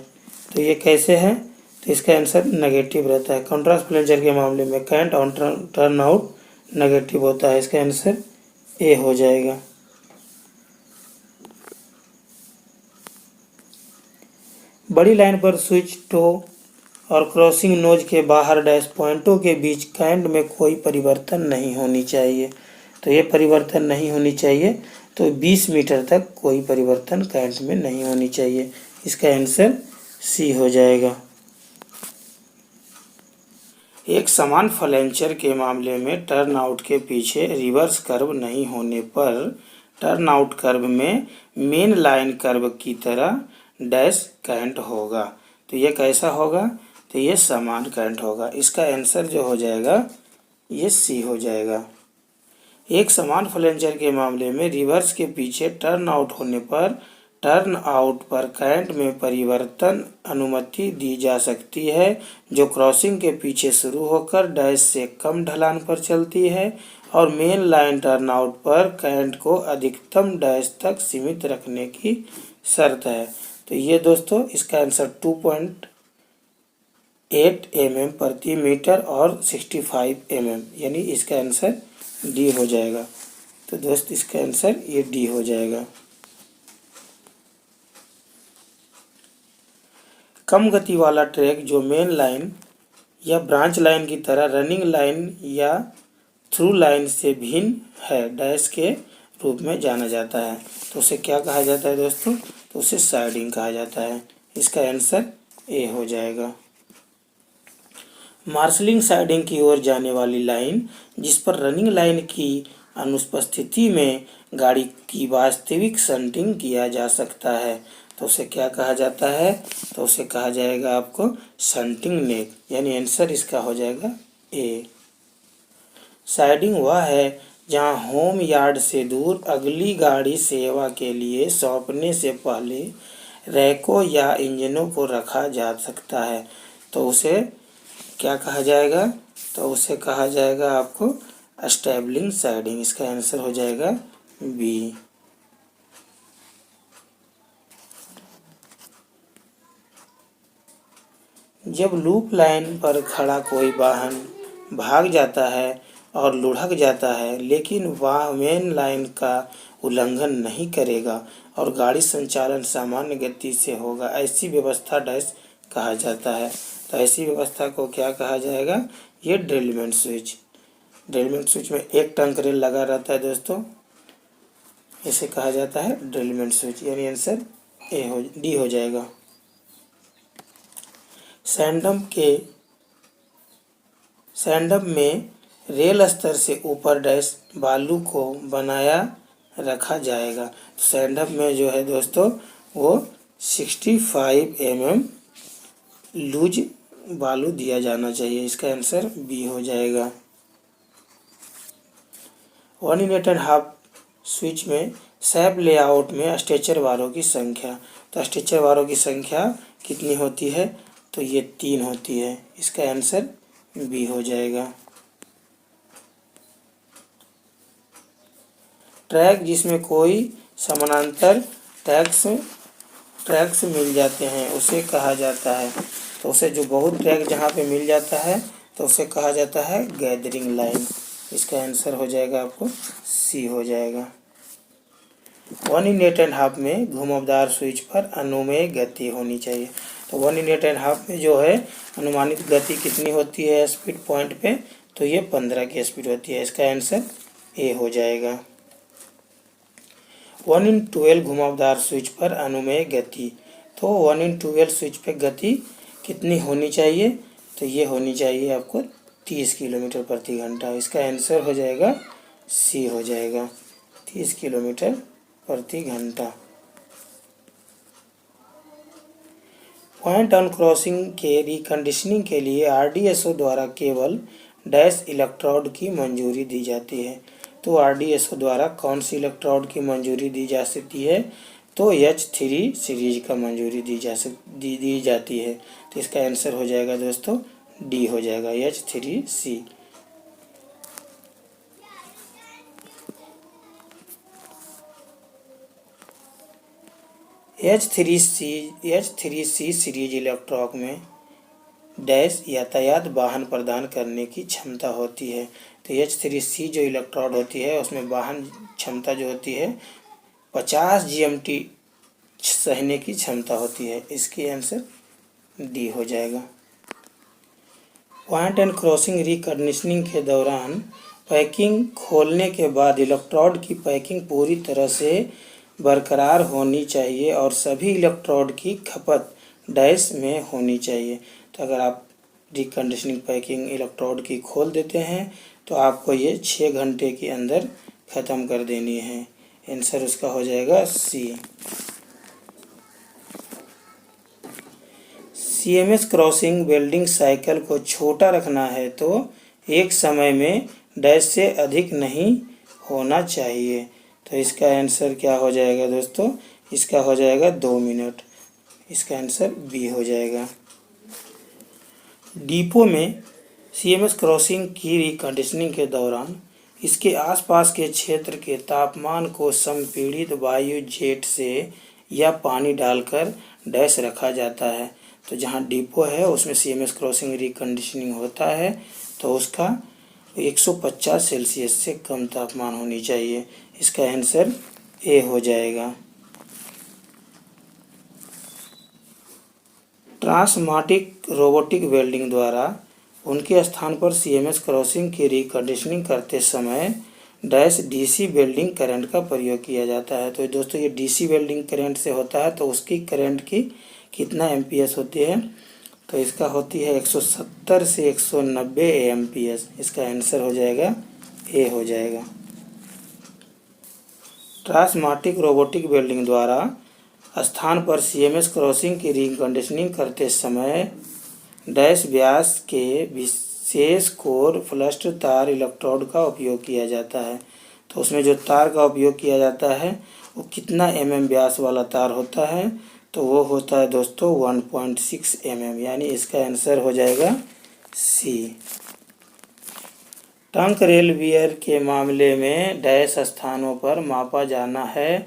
तो ये कैसे है? तो इसका आंसर नेगेटिव रहता है। कॉन्ट्रास्ट फ्लेंजर के मामले में cant on turnout negative होता है। इसका आंसर ए हो जाएगा। बड़ी लाइन पर स्विच टो और क्रॉसिंग नोज के बाहर डैश पॉइंटों के बीच कैंट में कोई परिवर्तन नहीं होनी चाहिए। तो ये परिवर्तन नहीं होनी चाहिए, तो 20 मीटर तक कोई परिवर्तन कैंट में नहीं होनी चाहिए। इसका आंसर सी हो जाएगा। एक समान फ्लेंचर के मामले में टर्न आउट के पीछे रिवर्स कर्व नहीं होने पर टर्न आउट कर्व में मेन लाइन कर्व की तरह डैश कैंट होगा। तो ये कैसा होगा? तो ये समान कैंट होगा। इसका आंसर जो हो जाएगा ये सी हो जाएगा। एक समान फ्लेंचर के मामले में रिवर्स के पीछे टर्न आउट होने पर टर्न आउट पर कैंट में परिवर्तन अनुमति दी जा सकती है, जो क्रॉसिंग के पीछे शुरू होकर डैश से कम ढलान पर चलती है और मेन लाइन टर्न आउट पर कैंट को अधिकतम डैश तक सीमित रखने की शर्त है। तो ये दोस्तों इसका आंसर 2.8 mm प्रति मीटर और 65 mm, यानी इसका आंसर डी हो जाएगा। तो दोस्त इसका आंसर ये डी हो जाएगा। कम गति वाला ट्रैक जो मेन लाइन या ब्रांच लाइन की तरह रनिंग लाइन या थ्रू लाइन से भिन्न है डैश के रूप में जाना जाता है। तो उसे क्या कहा जाता है दोस्तों? तो उसे साइडिंग कहा जाता है। इसका आंसर ए हो जाएगा। मार्शलिंग साइडिंग की ओर जाने वाली लाइन जिस पर रनिंग लाइन की अनुपस्थिति में गाड़ी की वास्तविक शंटिंग किया जा सकता है, तो उसे क्या कहा जाता है? तो उसे कहा जाएगा आपको शंटिंग नेक, यानी आंसर इसका हो जाएगा ए। साइडिंग वह है जहां होम यार्ड से दूर अगली गाड़ी सेवा के लिए सौंपने से पहले रैकों या इंजनों को रखा जा सकता है। तो उसे क्या कहा जाएगा? तो उसे कहा जाएगा आपको स्टेबलिंग साइडिंग। इसका आंसर हो जाएगा बी। जब लूप लाइन पर खड़ा कोई वाहन भाग जाता है और लुढ़क जाता है, लेकिन वह मेन लाइन का उल्लंघन नहीं करेगा और गाड़ी संचालन सामान्य गति से होगा, ऐसी व्यवस्था डैश कहा जाता है। तो ऐसी व्यवस्था को क्या कहा जाएगा? ये ड्रिलमेंट स्विच। ड्रिलमेंट स्विच में एक टंक रेल लगा रहता है दोस्तों, इसे कहा जाता है ड्रिलमेंट स्विच, यानी आंसर डी हो जाएगा। सैंडम में रेल स्तर से ऊपर डैश बालू को बनाया रखा जाएगा। सैंडम में जो है दोस्तों वो 65 mm लूज बालू दिया जाना चाहिए। इसका आंसर बी हो जाएगा। 1.5 स्विच में सैप लेआउट में स्ट्रेचर बारों की संख्या, तो स्ट्रेचर बारों की संख्या कितनी होती है? तो ये 3 होती है। इसका आंसर बी हो जाएगा। ट्रैक जिसमें कोई समानांतर ट्रैक्स मिल जाते हैं उसे कहा जाता है, तो उसे जो बहुत ट्रैक जहाँ पे मिल जाता है तो उसे कहा जाता है गैदरिंग लाइन। इसका आंसर हो जाएगा आपको सी हो जाएगा। 1/8.5 में घुमावदार स्विच पर अनुमेय गति होनी चाहिए। तो 1/8.5 में जो है अनुमानित गति कितनी होती है स्पीड पॉइंट पे? तो ये 15 की स्पीड होती है। इसका आंसर ए हो जाएगा। 1/12 घुमावदार स्विच पर अनुमेय गति, तो 1/12 स्विच पे गति कितनी होनी चाहिए? तो ये होनी चाहिए आपको 30 किलोमीटर प्रति घंटा। इसका आंसर हो जाएगा सी हो जाएगा, 30 किलोमीटर प्रति घंटा। पॉइंट ऑन क्रॉसिंग के रिकंडीशनिंग के लिए आरडीएसओ द्वारा केवल डैश इलेक्ट्रोड की मंजूरी दी जाती है। तो आरडीएसओ द्वारा कौन सी इलेक्ट्रोड की मंजूरी दी जा सकती है? तो H3 सीरीज का मंजूरी दी जाती है। तो इसका आंसर हो जाएगा दोस्तों डी हो जाएगा, H3C। H3C सीरीज इलेक्ट्रोड में डैश यातायात वाहन प्रदान करने की क्षमता होती है। तो H3C जो इलेक्ट्रोड होती है उसमें वाहन क्षमता जो होती है 50 GMT सहने की क्षमता होती है। इसकी आंसर डी हो जाएगा। पॉइंट एंड क्रॉसिंग रिकंडीशनिंग के दौरान पैकिंग खोलने के बाद इलेक्ट्रोड की पैकिंग पूरी तरह से बरकरार होनी चाहिए और सभी इलेक्ट्रोड की खपत डैश में होनी चाहिए। तो अगर आप रिकंडीशनिंग पैकिंग इलेक्ट्रोड की खोल देते हैं तो आपको ये 6 घंटे के अंदर ख़त्म कर देनी है। आंसर उसका हो जाएगा सी। CMS क्रॉसिंग वेल्डिंग साइकिल को छोटा रखना है तो एक समय में डैश से अधिक नहीं होना चाहिए। तो इसका आंसर क्या हो जाएगा दोस्तों? इसका हो जाएगा 2 मिनट। इसका आंसर बी हो जाएगा। डिपो में CMS क्रॉसिंग की रिकंडीशनिंग के दौरान इसके आसपास के क्षेत्र के तापमान को संपीड़ित वायु जेट से या पानी डालकर डैश रखा जाता है। तो जहाँ डिपो है उसमें CMS क्रॉसिंग रिकंडीशनिंग होता है तो उसका 150 सेल्सियस से कम तापमान होनी चाहिए। इसका आंसर ए हो जाएगा। ट्रांसमाटिक रोबोटिक वेल्डिंग द्वारा उनके स्थान पर CMS क्रॉसिंग की रिकंडीशनिंग करते समय डैश DC वेल्डिंग करंट का प्रयोग किया जाता है। तो दोस्तों ये DC वेल्डिंग करंट से होता है तो उसकी करंट की कितना एम्पियर्स होती है? तो इसका होती है 170 से 190 एम्पियर्स। इसका आंसर हो जाएगा ए हो जाएगा। ट्रांसमाटिक रोबोटिक वेल्डिंग द्वारा स्थान पर CMS क्रॉसिंग की रिकंडीशनिंग करते समय डैश व्यास के विशेष कोर फ्लस्ट तार इलेक्ट्रोड का उपयोग किया जाता है। तो उसमें जो तार का उपयोग किया जाता है वो कितना व्यास वाला तार होता है? तो वो होता है दोस्तों 1.6 यानी इसका आंसर हो जाएगा सी। टंक रेल वियर के मामले में डैश स्थानों पर मापा जाना है।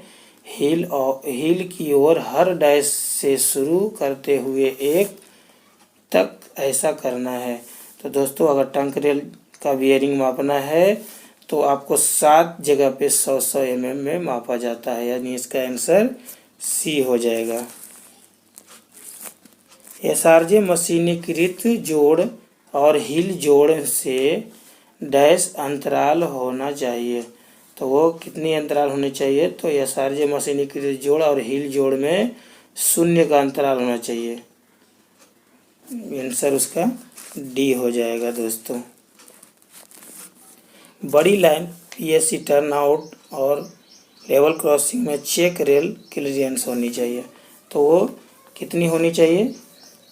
हील की ओर हर डैश से शुरू करते हुए एक तक ऐसा करना है। तो दोस्तों अगर टंक रेल का वियरिंग मापना है तो आपको 7 जगह पे 100 में मापा जाता है, यानी इसका आंसर सी हो जाएगा। एसआरजे मशीनीकृत जोड़ और हील जोड़ से डैश अंतराल होना चाहिए। तो वो कितनी अंतराल होनी चाहिए? तो एसआरजे मशीनीकृत जोड़ और हील जोड़ में 0 का अंतराल होना चाहिए। आंसर उसका डी हो जाएगा दोस्तों। बड़ी लाइन PSC टर्न आउट और लेवल क्रॉसिंग में चेक रेल क्लियरेंस होनी चाहिए। तो वो कितनी होनी चाहिए?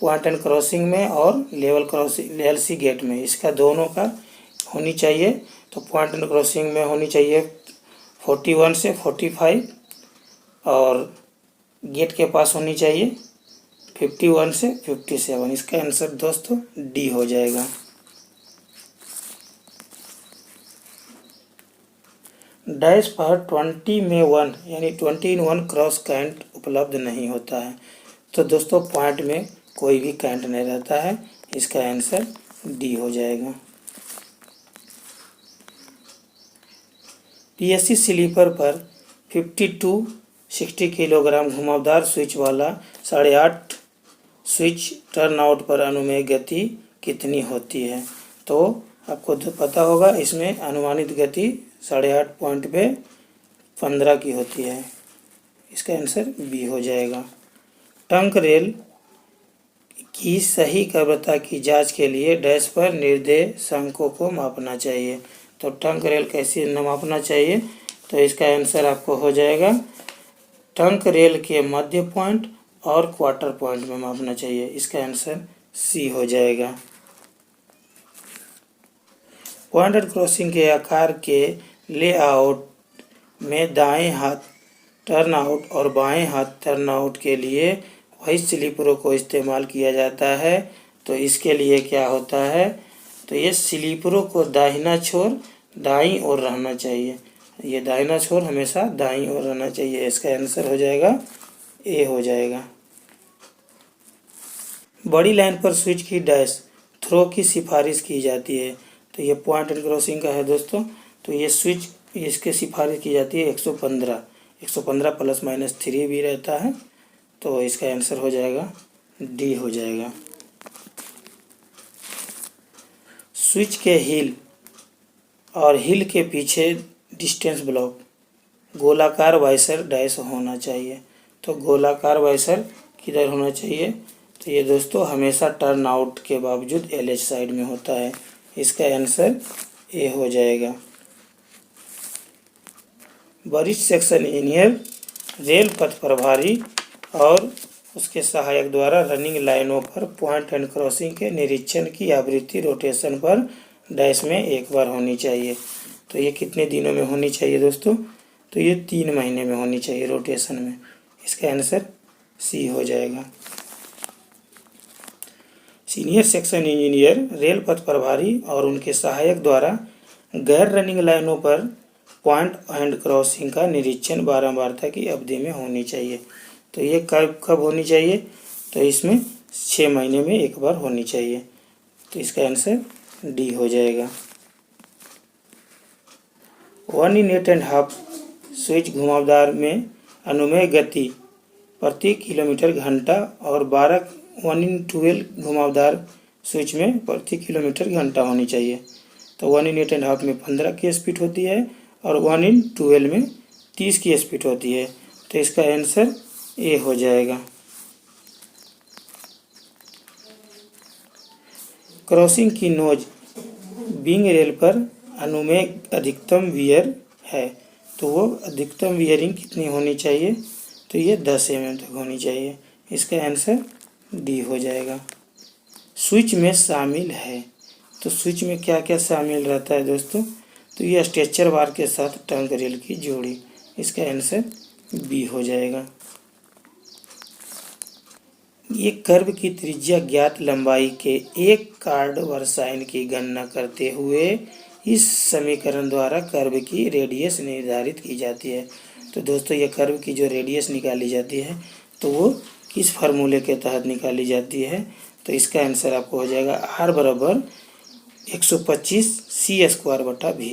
पॉइंट एंड क्रॉसिंग में और लेवल क्रॉसिंग LC गेट में, इसका दोनों का होनी चाहिए। तो पॉइंट एंड क्रॉसिंग में होनी चाहिए 41 से 45 और गेट के पास होनी चाहिए 51 से 57। इसका आंसर दोस्तों डी हो जाएगा। डैश पर 20 में 1 यानी 20 in 1 क्रॉस कैंट उपलब्ध नहीं होता है। तो दोस्तों पॉइंट में कोई भी कैंट नहीं रहता है। इसका आंसर डी हो जाएगा। PSC स्लीपर पर 50 to 60 किलोग्राम घुमावदार स्विच वाला 8.5 स्विच टर्न आउट पर अनुमेय गति कितनी होती है? तो आपको तो पता होगा इसमें अनुमानित गति 8.5 पॉइंट पे 15 की होती है। इसका आंसर बी हो जाएगा। टंक रेल की सही कर्वता की जांच के लिए डैश पर निर्देशांकों को मापना चाहिए। तो टंक रेल कैसे मापना चाहिए? तो इसका आंसर आपको हो जाएगा टंक रेल के मध्य पॉइंट और क्वार्टर पॉइंट में मापना चाहिए। इसका आंसर सी हो जाएगा। पॉइंटेड क्रॉसिंग के आकार के लेआउट में दाएं हाथ टर्न आउट और बाएं हाथ टर्न आउट के लिए वही स्लीपरों को इस्तेमाल किया जाता है। तो इसके लिए क्या होता है? तो ये स्लीपरों को दाहिना छोर दाईं ओर रहना चाहिए। ये दाहिना छोर हमेशा दाईं ओर रहना चाहिए। इसका आंसर हो जाएगा ए हो जाएगा। बड़ी लाइन पर स्विच की डैश थ्रो की सिफारिश की जाती है। तो ये पॉइंट एंड क्रॉसिंग का है दोस्तों। तो ये स्विच इसके सिफारिश की जाती है 115 प्लस माइनस 3 भी रहता है। तो इसका आंसर हो जाएगा डी हो जाएगा। स्विच के हिल और हिल के पीछे डिस्टेंस ब्लॉक गोलाकार वाइसर डैश होना चाहिए। तो गोलाकार वाइसर किधर होना चाहिए? तो ये दोस्तों हमेशा टर्न आउट के बावजूद LH साइड में होता है। इसका आंसर ए हो जाएगा। वरिष्ठ सेक्शन इंजीनियर रेल पथ प्रभारी और उसके सहायक द्वारा रनिंग लाइनों पर पॉइंट एंड क्रॉसिंग के निरीक्षण की आवृत्ति रोटेशन पर डैश में एक बार होनी चाहिए। तो ये कितने दिनों में होनी चाहिए दोस्तों? तो ये 3 महीने में होनी चाहिए रोटेशन में। इसका आंसर सी हो जाएगा। सीनियर सेक्शन इंजीनियर रेल पथ प्रभारी और उनके सहायक द्वारा गैर रनिंग लाइनों पर पॉइंट एंड क्रॉसिंग का निरीक्षण बारंबारता की अवधि में होनी चाहिए। तो ये कब होनी चाहिए? तो इसमें 6 महीने में एक बार होनी चाहिए। तो इसका आंसर डी हो जाएगा। 1 in 8.5 स्विच घुमावदार में अनुमेय गति प्रति किलोमीटर घंटा और 1 in 12 घुमावदार स्विच में प्रति किलोमीटर घंटा होनी चाहिए। तो 1 in 8.5 में 15 की स्पीड होती है और 1 in 12 में 30 की स्पीड होती है। तो इसका आंसर ए हो जाएगा। क्रॉसिंग की नोज बिंग रेल पर अनुमेय अधिकतम वियर है। तो वो अधिकतम वियरिंग कितनी होनी चाहिए? तो ये 10 mm तक होनी चाहिए। इसका आंसर डी हो जाएगा। स्विच में शामिल है। तो स्विच में क्या क्या शामिल रहता है दोस्तों? तो ये स्ट्रेचर बार के साथ टंग रेल की जोड़ी। इसका आंसर बी हो जाएगा। ये कर्व की त्रिज्या ज्ञात लंबाई के एक कार्ड वर्साइन की गणना करते हुए इस समीकरण द्वारा कर्व की रेडियस निर्धारित की जाती है। तो दोस्तों ये कर्व की जो रेडियस निकाली जाती है तो वो किस फार्मूले के तहत निकाली जाती है? तो इसका आंसर आपको हो जाएगा आर बराबर 125 c²/v।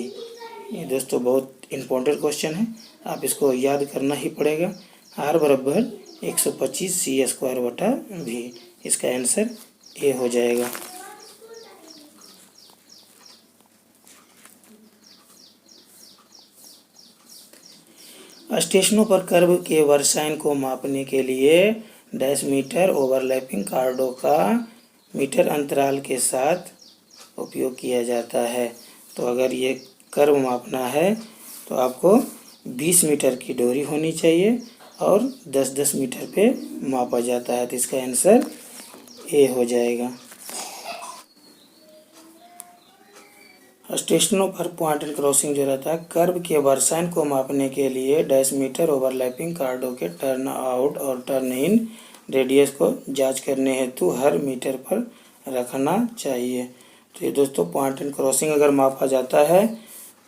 ये दोस्तों बहुत इम्पोर्टेंट क्वेश्चन है, आप इसको याद करना ही पड़ेगा। आर बराबर 125 c²/v। इसका आंसर ए हो जाएगा। स्टेशनों पर कर्व के वर्साइन को मापने के लिए डैश मीटर ओवरलैपिंग कार्डों का मीटर अंतराल के साथ उपयोग किया जाता है। तो अगर ये कर्व मापना है तो आपको 20 मीटर की डोरी होनी चाहिए और 10-10 मीटर पे मापा जाता है। तो इसका आंसर ए हो जाएगा। स्टेशनों पर पॉइंट एंड क्रॉसिंग जो रहता है कर्व के वर्साइन को मापने के लिए डैश मीटर ओवरलैपिंग कार्डों के टर्न आउट और टर्न इन रेडियस को जांच करने हेतु हर मीटर पर रखना चाहिए। तो ये दोस्तों पॉइंट एंड क्रॉसिंग अगर मापा जाता है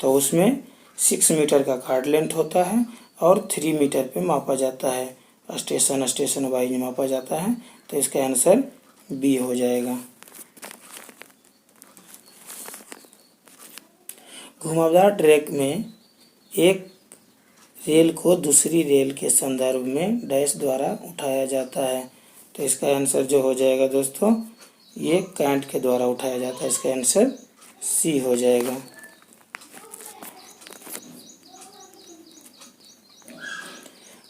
तो उसमें 6 मीटर का कार्ड लेंथ होता है और 3 मीटर पे मापा जाता है। स्टेशन वाइज मापा जाता है। तो इसका आंसर बी हो जाएगा। घुमावदार ट्रैक में एक रेल को दूसरी रेल के संदर्भ में डैश द्वारा उठाया जाता है। तो इसका आंसर जो हो जाएगा दोस्तों ये कैंट के द्वारा उठाया जाता है। इसका आंसर सी हो जाएगा।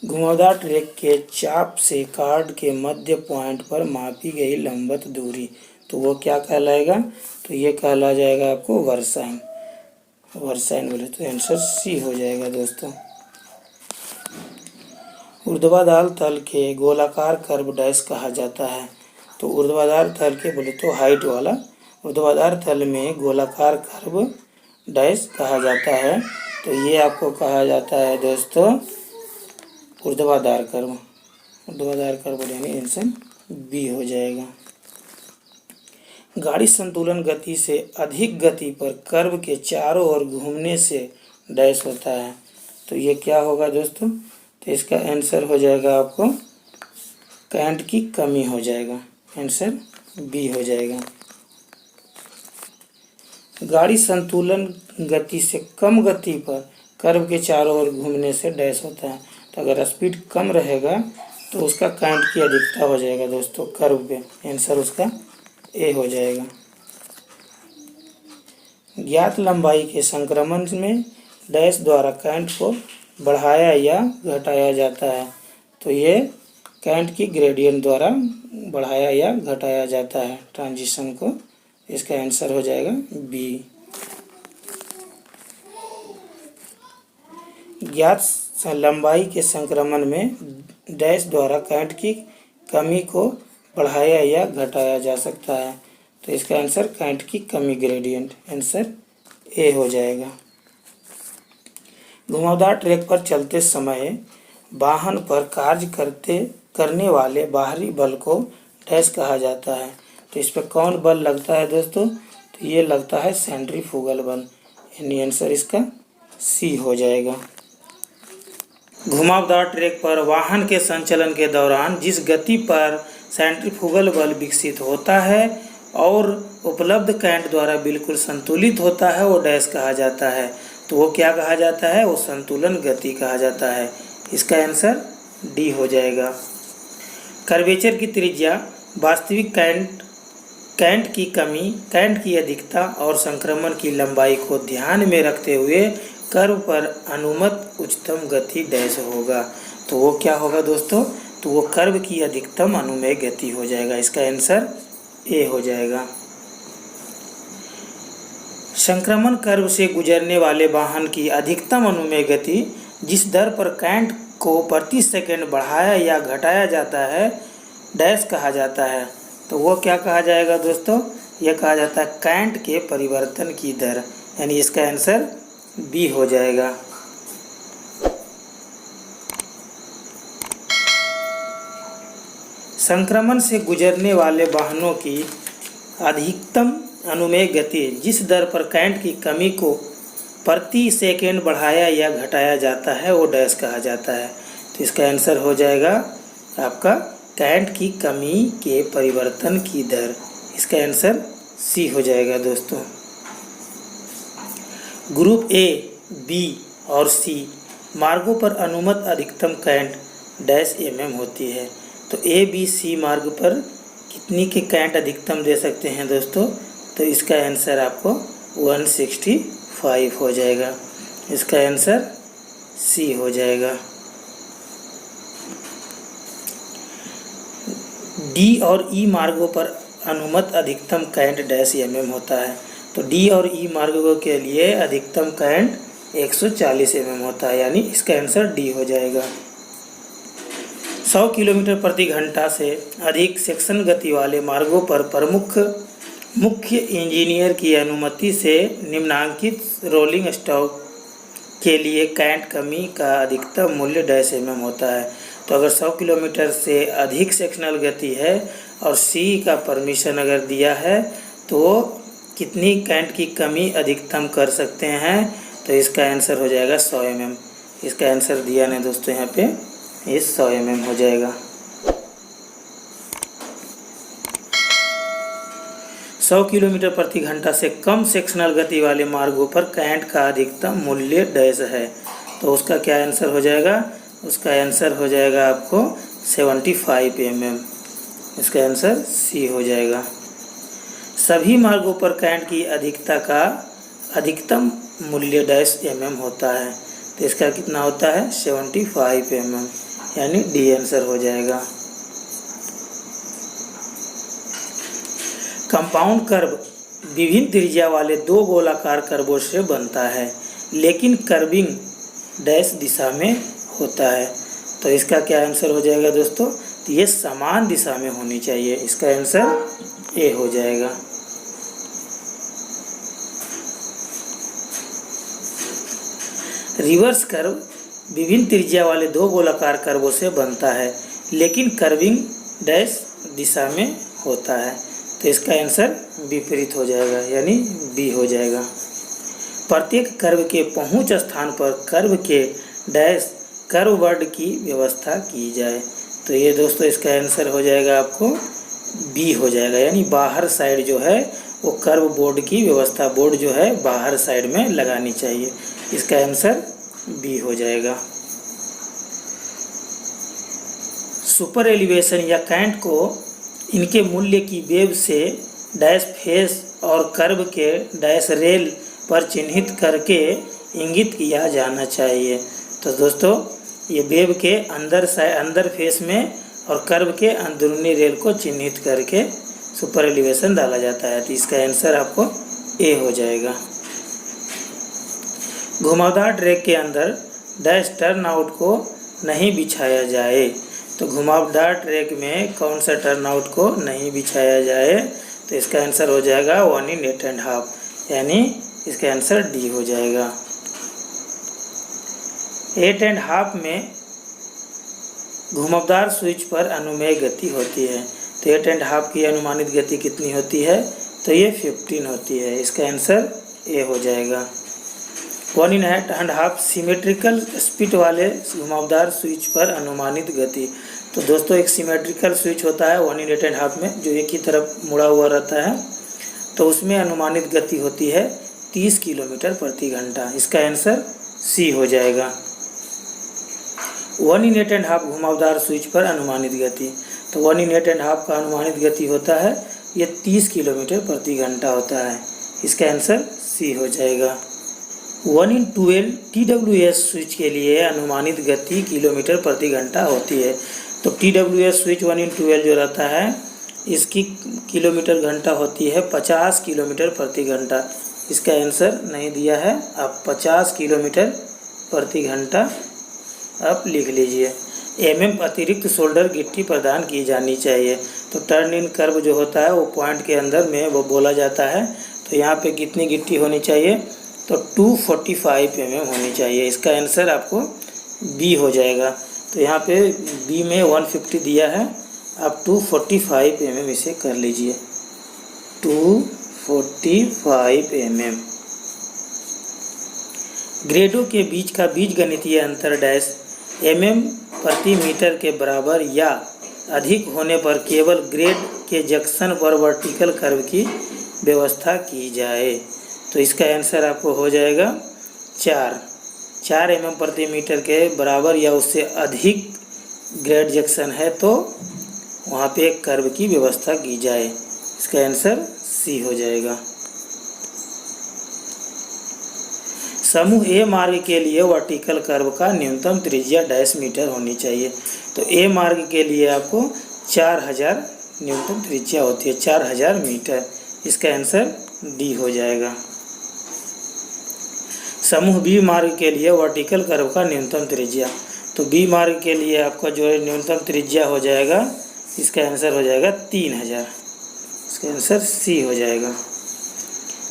घुमावदार ट्रैक के चाप से कार्ड के मध्य पॉइंट पर मापी गई लंबवत दूरी तो वो क्या कहलाएगा? तो ये कहला जाएगा आपको वर्साइन बोले तो आंसर सी हो जाएगा दोस्तों। ऊर्ध्वाधर तल के गोलाकार कर्व डैश कहा जाता है। तो ऊर्ध्वाधर तल के बोले तो हाइट वाला ऊर्ध्वाधर तल में गोलाकार कर्व डैश कहा जाता है। तो ये आपको कहा जाता है दोस्तों ऊर्ध्वाधर कर्व यानी आंसर बी हो जाएगा। गाड़ी संतुलन गति से अधिक गति पर कर्व के चारों ओर घूमने से डैश होता है। तो ये क्या होगा दोस्तों? तो इसका आंसर हो जाएगा आपको करंट की कमी हो जाएगा। आंसर बी हो जाएगा। गाड़ी संतुलन गति से कम गति पर कर्व के चारों ओर घूमने से डैश होता है। तो अगर स्पीड कम रहेगा तो उसका करंट की अधिकता हो जाएगा दोस्तों कर्व पे। आंसर उसका ए हो जाएगा। ज्ञात लंबाई के संक्रमण में डैश द्वारा करंट को बढ़ाया या घटाया जाता है। तो ये करंट की ग्रेडियंट द्वारा बढ़ाया या घटाया जाता है ट्रांजिशन को। इसका आंसर हो जाएगा बी। ज्ञात लंबाई के संक्रमण में डैश द्वारा करंट की कमी को बढ़ाया या घटाया जा सकता है। तो इसका आंसर करंट की कमी ग्रेडियंट। आंसर ए हो जाएगा। घुमावदार ट्रैक पर चलते समय वाहन पर कार्य करने वाले बाहरी बल को डैश कहा जाता है। तो इस पर कौन बल लगता है दोस्तों? तो ये लगता है सेंट्रीफ्यूगल बल, यानी आंसर इसका सी हो जाएगा। घुमावदार ट्रैक पर वाहन के संचालन के दौरान जिस गति पर सेंट्रीफ्यूगल बल विकसित होता है और उपलब्ध करंट द्वारा बिल्कुल संतुलित होता है वो डैश कहा जाता है। तो वो क्या कहा जाता है? वो संतुलन गति कहा जाता है। इसका आंसर डी हो जाएगा। कर्वेचर की त्रिज्या वास्तविक करंट की कमी, करंट की अधिकता और संक्रमण की लंबाई को ध्यान में रखते हुए कर्व पर अनुमत उच्चतम गति डैश होगा। तो वो क्या होगा दोस्तों? तो वो कर्व की अधिकतम अनुमेय गति हो जाएगा। इसका आंसर ए हो जाएगा। संक्रमण कर्व से गुजरने वाले वाहन की अधिकतम अनुमेय गति जिस दर पर करंट को प्रति सेकंड बढ़ाया या घटाया जाता है डैश कहा जाता है। तो वो क्या कहा जाएगा दोस्तों? यह कहा जाता है करंट के परिवर्तन की दर, यानी इसका आंसर बी हो जाएगा। संक्रमण से गुजरने वाले वाहनों की अधिकतम अनुमेय गति जिस दर पर करंट की कमी को प्रति सेकंड बढ़ाया या घटाया जाता है वो डैश कहा जाता है। तो इसका आंसर हो जाएगा आपका करंट की कमी के परिवर्तन की दर। इसका आंसर सी हो जाएगा दोस्तों। ग्रुप ए, बी और सी मार्गों पर अनुमत अधिकतम करंट डैश mm होती है। तो ए, बी, सी मार्ग पर कितनी की करंट अधिकतम दे सकते हैं दोस्तों? तो इसका आंसर आपको 165 हो जाएगा। इसका आंसर सी हो जाएगा। डी और ई मार्गों पर अनुमत अधिकतम करंट डैश mm होता है। तो डी और ई मार्गों के लिए अधिकतम करंट 140 mm होता है, यानी इसका आंसर डी हो जाएगा। 100 किलोमीटर प्रति घंटा से अधिक सेक्शन गति वाले मार्गों पर मुख्य इंजीनियर की अनुमति से निम्नांकित रोलिंग स्टॉक के लिए करंट कमी का अधिकतम मूल्य डैश mm होता है। तो अगर 100 किलोमीटर से अधिक सेक्शनल गति है और सी का परमिशन अगर दिया है तो कितनी करंट की कमी अधिकतम कर सकते हैं? तो इसका आंसर हो जाएगा 100 mm। इसका आंसर दिया नहीं दोस्तों यहाँ पे, ये 100 mm हो जाएगा। 100 किलोमीटर प्रति घंटा से कम सेक्शनल गति वाले मार्गों पर करंट का अधिकतम मूल्य डैश है। तो उसका क्या आंसर हो जाएगा? उसका आंसर हो जाएगा आपको 75 mm। इसका आंसर सी हो जाएगा। सभी मार्गों पर करंट की अधिकता का अधिकतम मूल्य डैश mm होता है। तो इसका कितना होता है? 75 mm, यानी डी आंसर हो जाएगा। कंपाउंड कर्व विभिन्न त्रिज्या वाले दो गोलाकार कर्वों से बनता है, लेकिन कर्विंग डैश दिशा में होता है। तो इसका क्या आंसर हो जाएगा दोस्तों? तो ये समान दिशा में होनी चाहिए। इसका आंसर ए हो जाएगा। रिवर्स कर्व विभिन्न त्रिज्या वाले दो गोलाकार कर्वों से बनता है, लेकिन कर्विंग डैश दिशा में होता है। तो इसका आंसर विपरीत हो जाएगा, यानी बी हो जाएगा। प्रत्येक कर्व के पहुंच स्थान पर कर्व के डैश कर्व वर्ड की व्यवस्था की जाए। तो ये दोस्तों इसका आंसर हो जाएगा आपको बी हो जाएगा, यानी बाहर साइड जो है वो कर्व बोर्ड की व्यवस्था, बोर्ड जो है बाहर साइड में लगानी चाहिए। इसका आंसर बी हो जाएगा। सुपर एलिवेशन या कैंट को इनके मूल्य की वेव से डैश फेस और कर्व के डैश रेल पर चिन्हित करके इंगित किया जाना चाहिए। तो दोस्तों ये वेव के अंदर फेस में और कर्व के अंदरूनी रेल को चिन्हित करके सुपर एलिवेशन डाला जाता है। तो इसका आंसर आपको ए हो जाएगा। घुमावदार ट्रैक के अंदर डैश टर्न आउट को नहीं बिछाया जाए। तो घुमावदार ट्रैक में कौन सा टर्न आउट को नहीं बिछाया जाए? तो इसका आंसर हो जाएगा 1 in 8.5, यानी इसका आंसर डी हो जाएगा। 8.5 में घुमावदार स्विच पर अनुमेय गति होती है। तो 8.5 की अनुमानित गति कितनी होती है? तो ये 15 होती है। इसका आंसर ए हो जाएगा। 1 in 8.5 सिमेट्रिकल स्पीड वाले घुमावदार स्विच पर अनुमानित गति। तो दोस्तों एक सिमेट्रिकल स्विच होता है 1 in 8.5 में, जो एक ही तरफ मुड़ा हुआ रहता है, तो उसमें अनुमानित गति होती है 30 किलोमीटर प्रति घंटा। इसका आंसर सी हो जाएगा। 1 in 8.5 घुमावदार स्विच पर अनुमानित गति। तो 1 in 8.5 का अनुमानित गति होता है ये 30 किलोमीटर प्रति घंटा होता है। इसका आंसर सी हो जाएगा। 1 in 12 TWS स्विच के लिए अनुमानित गति किलोमीटर प्रति घंटा होती है। तो TWS स्विच 1 in 12 जो रहता है इसकी किलोमीटर घंटा होती है 50 किलोमीटर प्रति घंटा। इसका आंसर नहीं दिया है, आप 50 किलोमीटर प्रति घंटा आप लिख लीजिए। अतिरिक्त शोल्डर गिट्टी प्रदान की जानी चाहिए। तो टर्न इन कर्व जो होता है वो पॉइंट के अंदर में वो बोला जाता है। तो यहाँ पे कितनी गिट्टी होनी चाहिए? तो 245 mm होनी चाहिए। इसका आंसर आपको बी हो जाएगा। तो यहाँ पे बी में 150 दिया है, आप 245 mm इसे कर लीजिए। 245 mm। ग्रेडों के बीच का बीजगणितीय अंतर डैश mm प्रति मीटर के बराबर या अधिक होने पर केवल ग्रेड के जंक्शन पर वर्टिकल कर्व की व्यवस्था की जाए। तो इसका आंसर आपको हो जाएगा 4 mm प्रति मीटर के बराबर या उससे अधिक ग्रेड जंक्शन है तो वहाँ पे एक कर्व की व्यवस्था की जाए। इसका आंसर सी हो जाएगा। समूह ए मार्ग के लिए वर्टिकल कर्व का न्यूनतम त्रिज्या डैश मीटर होनी चाहिए। तो ए मार्ग के लिए आपको 4000 न्यूनतम त्रिज्या होती है, 4000 मीटर। इसका आंसर डी हो जाएगा। समूह बी मार्ग के लिए वर्टिकल कर्व का न्यूनतम त्रिज्या। तो बी मार्ग के लिए आपका जो है न्यूनतम त्रिज्या हो जाएगा, इसका आंसर हो जाएगा 3000। इसका आंसर सी हो जाएगा।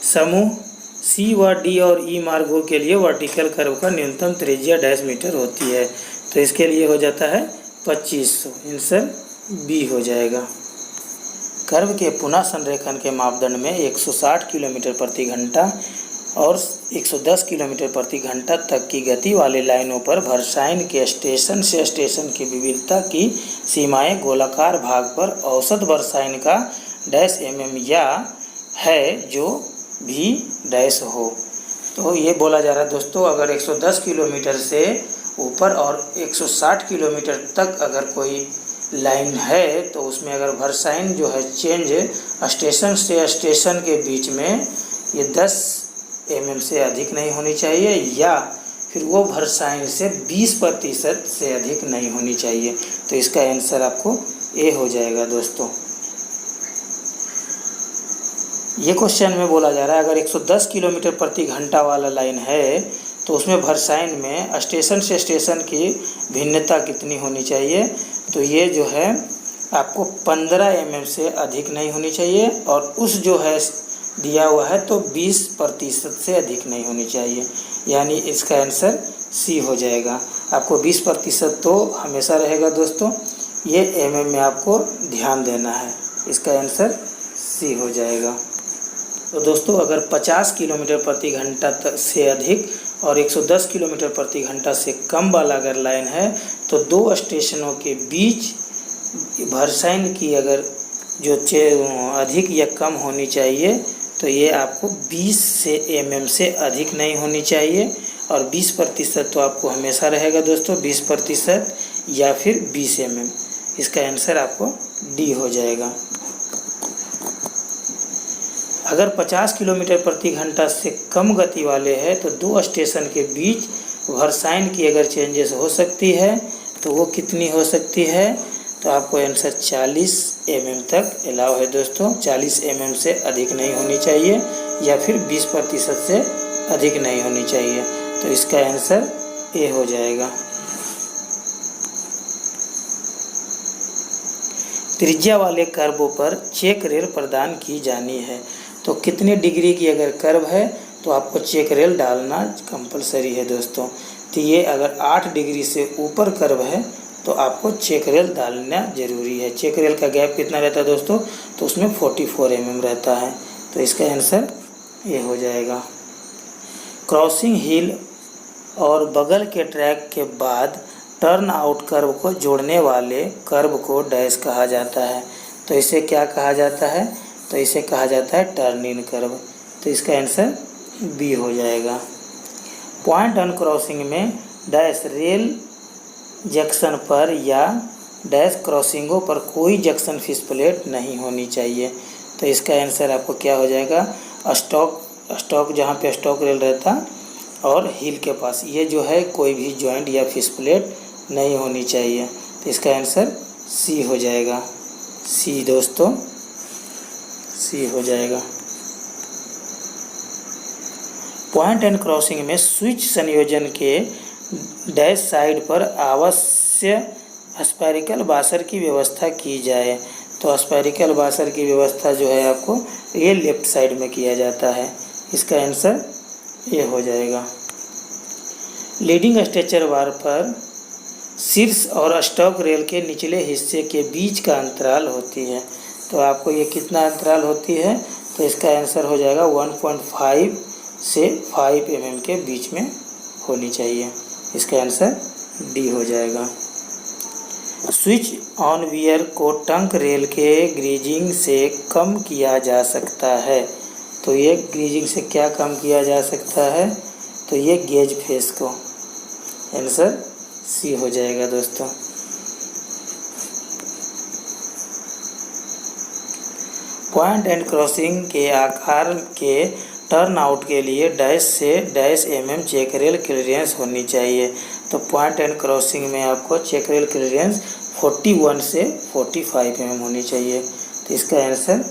समूह सी व डी और ई मार्गों के लिए वर्टिकल कर्व का न्यूनतम त्रिज्या डैश मीटर होती है। तो इसके लिए हो जाता है 2500। आंसर बी हो जाएगा। कर्व के पुनः संरेखन के मापदंड में 160 किलोमीटर प्रति घंटा और 110 किलोमीटर प्रति घंटा तक की गति वाली लाइनों पर भरसाइन के स्टेशन से स्टेशन की विविधता की सीमाएं गोलाकार भाग पर औसत भरसाइन का डैश mm या है जो भी डैश हो। तो ये बोला जा रहा है दोस्तों, अगर 110 किलोमीटर से ऊपर और 160 किलोमीटर तक अगर कोई लाइन है तो उसमें अगर भरसाइन जो है चेंज स्टेशन से स्टेशन के बीच में ये 10 mm से अधिक नहीं होनी चाहिए या फिर वो भरसाइन से 20% से अधिक नहीं होनी चाहिए। तो इसका आंसर आपको ए हो जाएगा दोस्तों। ये क्वेश्चन में बोला जा रहा है अगर 110 किलोमीटर प्रति घंटा वाला लाइन है तो उसमें भरसाइन में स्टेशन से स्टेशन की भिन्नता कितनी होनी चाहिए? तो ये जो है आपको 15 mm से अधिक नहीं होनी चाहिए और उस जो है दिया हुआ है तो 20% से अधिक नहीं होनी चाहिए, यानी इसका आंसर सी हो जाएगा। आपको 20% तो हमेशा रहेगा दोस्तों, ये mm में आपको ध्यान देना है। इसका आंसर सी हो जाएगा। तो दोस्तों अगर 50 किलोमीटर प्रति घंटा तक से अधिक और 110 किलोमीटर प्रति घंटा से कम वाला अगर लाइन है तो दो स्टेशनों के बीच भरसाइन की अगर जो अधिक या कम होनी चाहिए, तो ये आपको 20 mm से अधिक नहीं होनी चाहिए। और 20% तो आपको हमेशा रहेगा दोस्तों, 20% या फिर 20 mm। इसका आंसर आपको डी हो जाएगा। अगर 50 किलोमीटर प्रति घंटा से कम गति वाले हैं तो दो स्टेशन के बीच वर्साइन की अगर चेंजेस हो सकती है तो वो कितनी हो सकती है, तो आपको आंसर 40 mm तक अलाउ है दोस्तों। 40 mm से अधिक नहीं होनी चाहिए या फिर 20% से अधिक नहीं होनी चाहिए, तो इसका आंसर ए हो जाएगा। त्रिज्या वाले कर्व पर चेक रेल प्रदान की जानी है, तो कितने डिग्री की अगर कर्व है तो आपको चेक रेल डालना कंपलसरी है दोस्तों। तो ये अगर 8 डिग्री से ऊपर कर्व है तो आपको चेक रेल डालना ज़रूरी है। चेक रेल का गैप कितना रहता है दोस्तों, तो उसमें 44 mm रहता है, तो इसका आंसर ये हो जाएगा। क्रॉसिंग हिल और बगल के ट्रैक के बाद टर्न आउट कर्व को जोड़ने वाले कर्व को डैश कहा जाता है, तो इसे क्या कहा जाता है, तो इसे कहा जाता है टर्न इन कर्व, तो इसका आंसर बी हो जाएगा। पॉइंट ऑन क्रॉसिंग में डैश रेल जंक्शन पर या डैश क्रॉसिंगों पर कोई जंक्शन फिश प्लेट नहीं होनी चाहिए, तो इसका आंसर आपको क्या हो जाएगा, स्टॉक जहाँ पे स्टॉक रेल रहता और हिल के पास ये जो है कोई भी जॉइंट या फिश प्लेट नहीं होनी चाहिए, तो इसका आंसर सी हो जाएगा। सी दोस्तों, सी हो जाएगा। पॉइंट एंड क्रॉसिंग में स्विच संयोजन के डैश साइड पर अवश्य स्पेरिकल बासर की व्यवस्था की जाए, तो स्पेरिकल बासर की व्यवस्था जो है आपको ये लेफ्ट साइड में किया जाता है, इसका आंसर ये हो जाएगा। लीडिंग स्ट्रेचर बार पर शीर्ष और स्टॉक रेल के निचले हिस्से के बीच का अंतराल होती है, तो आपको ये कितना अंतराल होती है, तो इसका आंसर हो जाएगा 1.5 से 5 mm के बीच में होनी चाहिए, इसका आंसर डी हो जाएगा। स्विच ऑन वियर को टंक रेल के ग्रीजिंग से कम किया जा सकता है, तो ये ग्रीजिंग से क्या कम किया जा सकता है, तो ये गेज फेस को, आंसर सी हो जाएगा दोस्तों। पॉइंट एंड क्रॉसिंग के आकार के टर्न आउट के लिए डैश से dash mm check rail clearance होनी चाहिए, तो पॉइंट एंड क्रॉसिंग में आपको चेक रेल क्लियरेंस 41 से 45 mm होनी चाहिए, तो इसका आंसर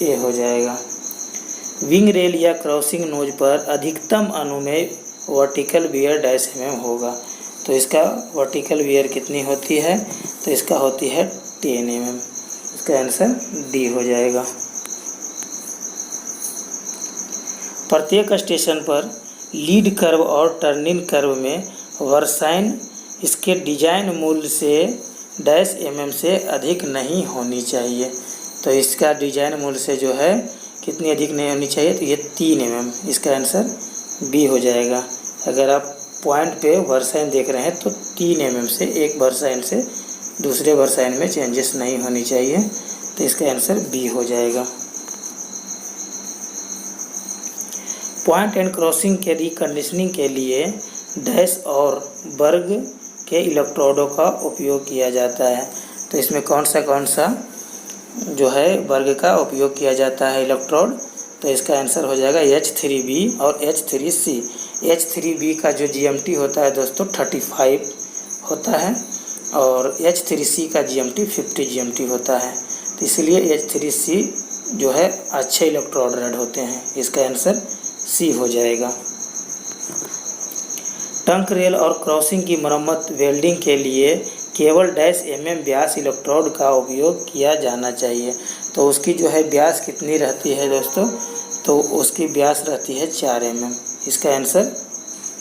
ए हो जाएगा। विंग रेल या क्रॉसिंग नोज पर अधिकतम अनुमेय वर्टिकल वियर डैश mm होगा, तो इसका वर्टिकल वियर कितनी होती है, तो इसका होती है 10 mm, इसका आंसर डी हो जाएगा। प्रत्येक स्टेशन पर लीड कर्व और टर्निंग कर्व में वर्साइन इसके डिजाइन मूल्य से डैश mm से अधिक नहीं होनी चाहिए, तो इसका डिजाइन मूल्य से जो है कितनी अधिक नहीं होनी चाहिए, तो ये 3 mm, इसका आंसर बी हो जाएगा। अगर आप पॉइंट पे वर्साइन देख रहे हैं तो 3 mm से एक वर्साइन से दूसरे वर्साइन में चेंजेस नहीं होनी चाहिए, तो इसका आंसर बी हो जाएगा। पॉइंट एंड क्रॉसिंग के रिकंडीशनिंग के लिए डैश और वर्ग के इलेक्ट्रोडों का उपयोग किया जाता है, तो इसमें कौन सा जो है वर्ग का उपयोग किया जाता है इलेक्ट्रोड, तो इसका आंसर हो जाएगा H3B और H3C। H3B का जो GMT होता है दोस्तों 35 होता है और H3C का GMT 50 GMT होता है, तो इसलिए H3C जो है अच्छे इलेक्ट्रोड रेड होते हैं, इसका आंसर सी हो जाएगा। टंक रेल और क्रॉसिंग की मरम्मत वेल्डिंग के लिए केवल डैश mm व्यास इलेक्ट्रोड का उपयोग किया जाना चाहिए, तो उसकी जो है व्यास कितनी रहती है दोस्तों, तो उसकी व्यास रहती है 4 mm, इसका आंसर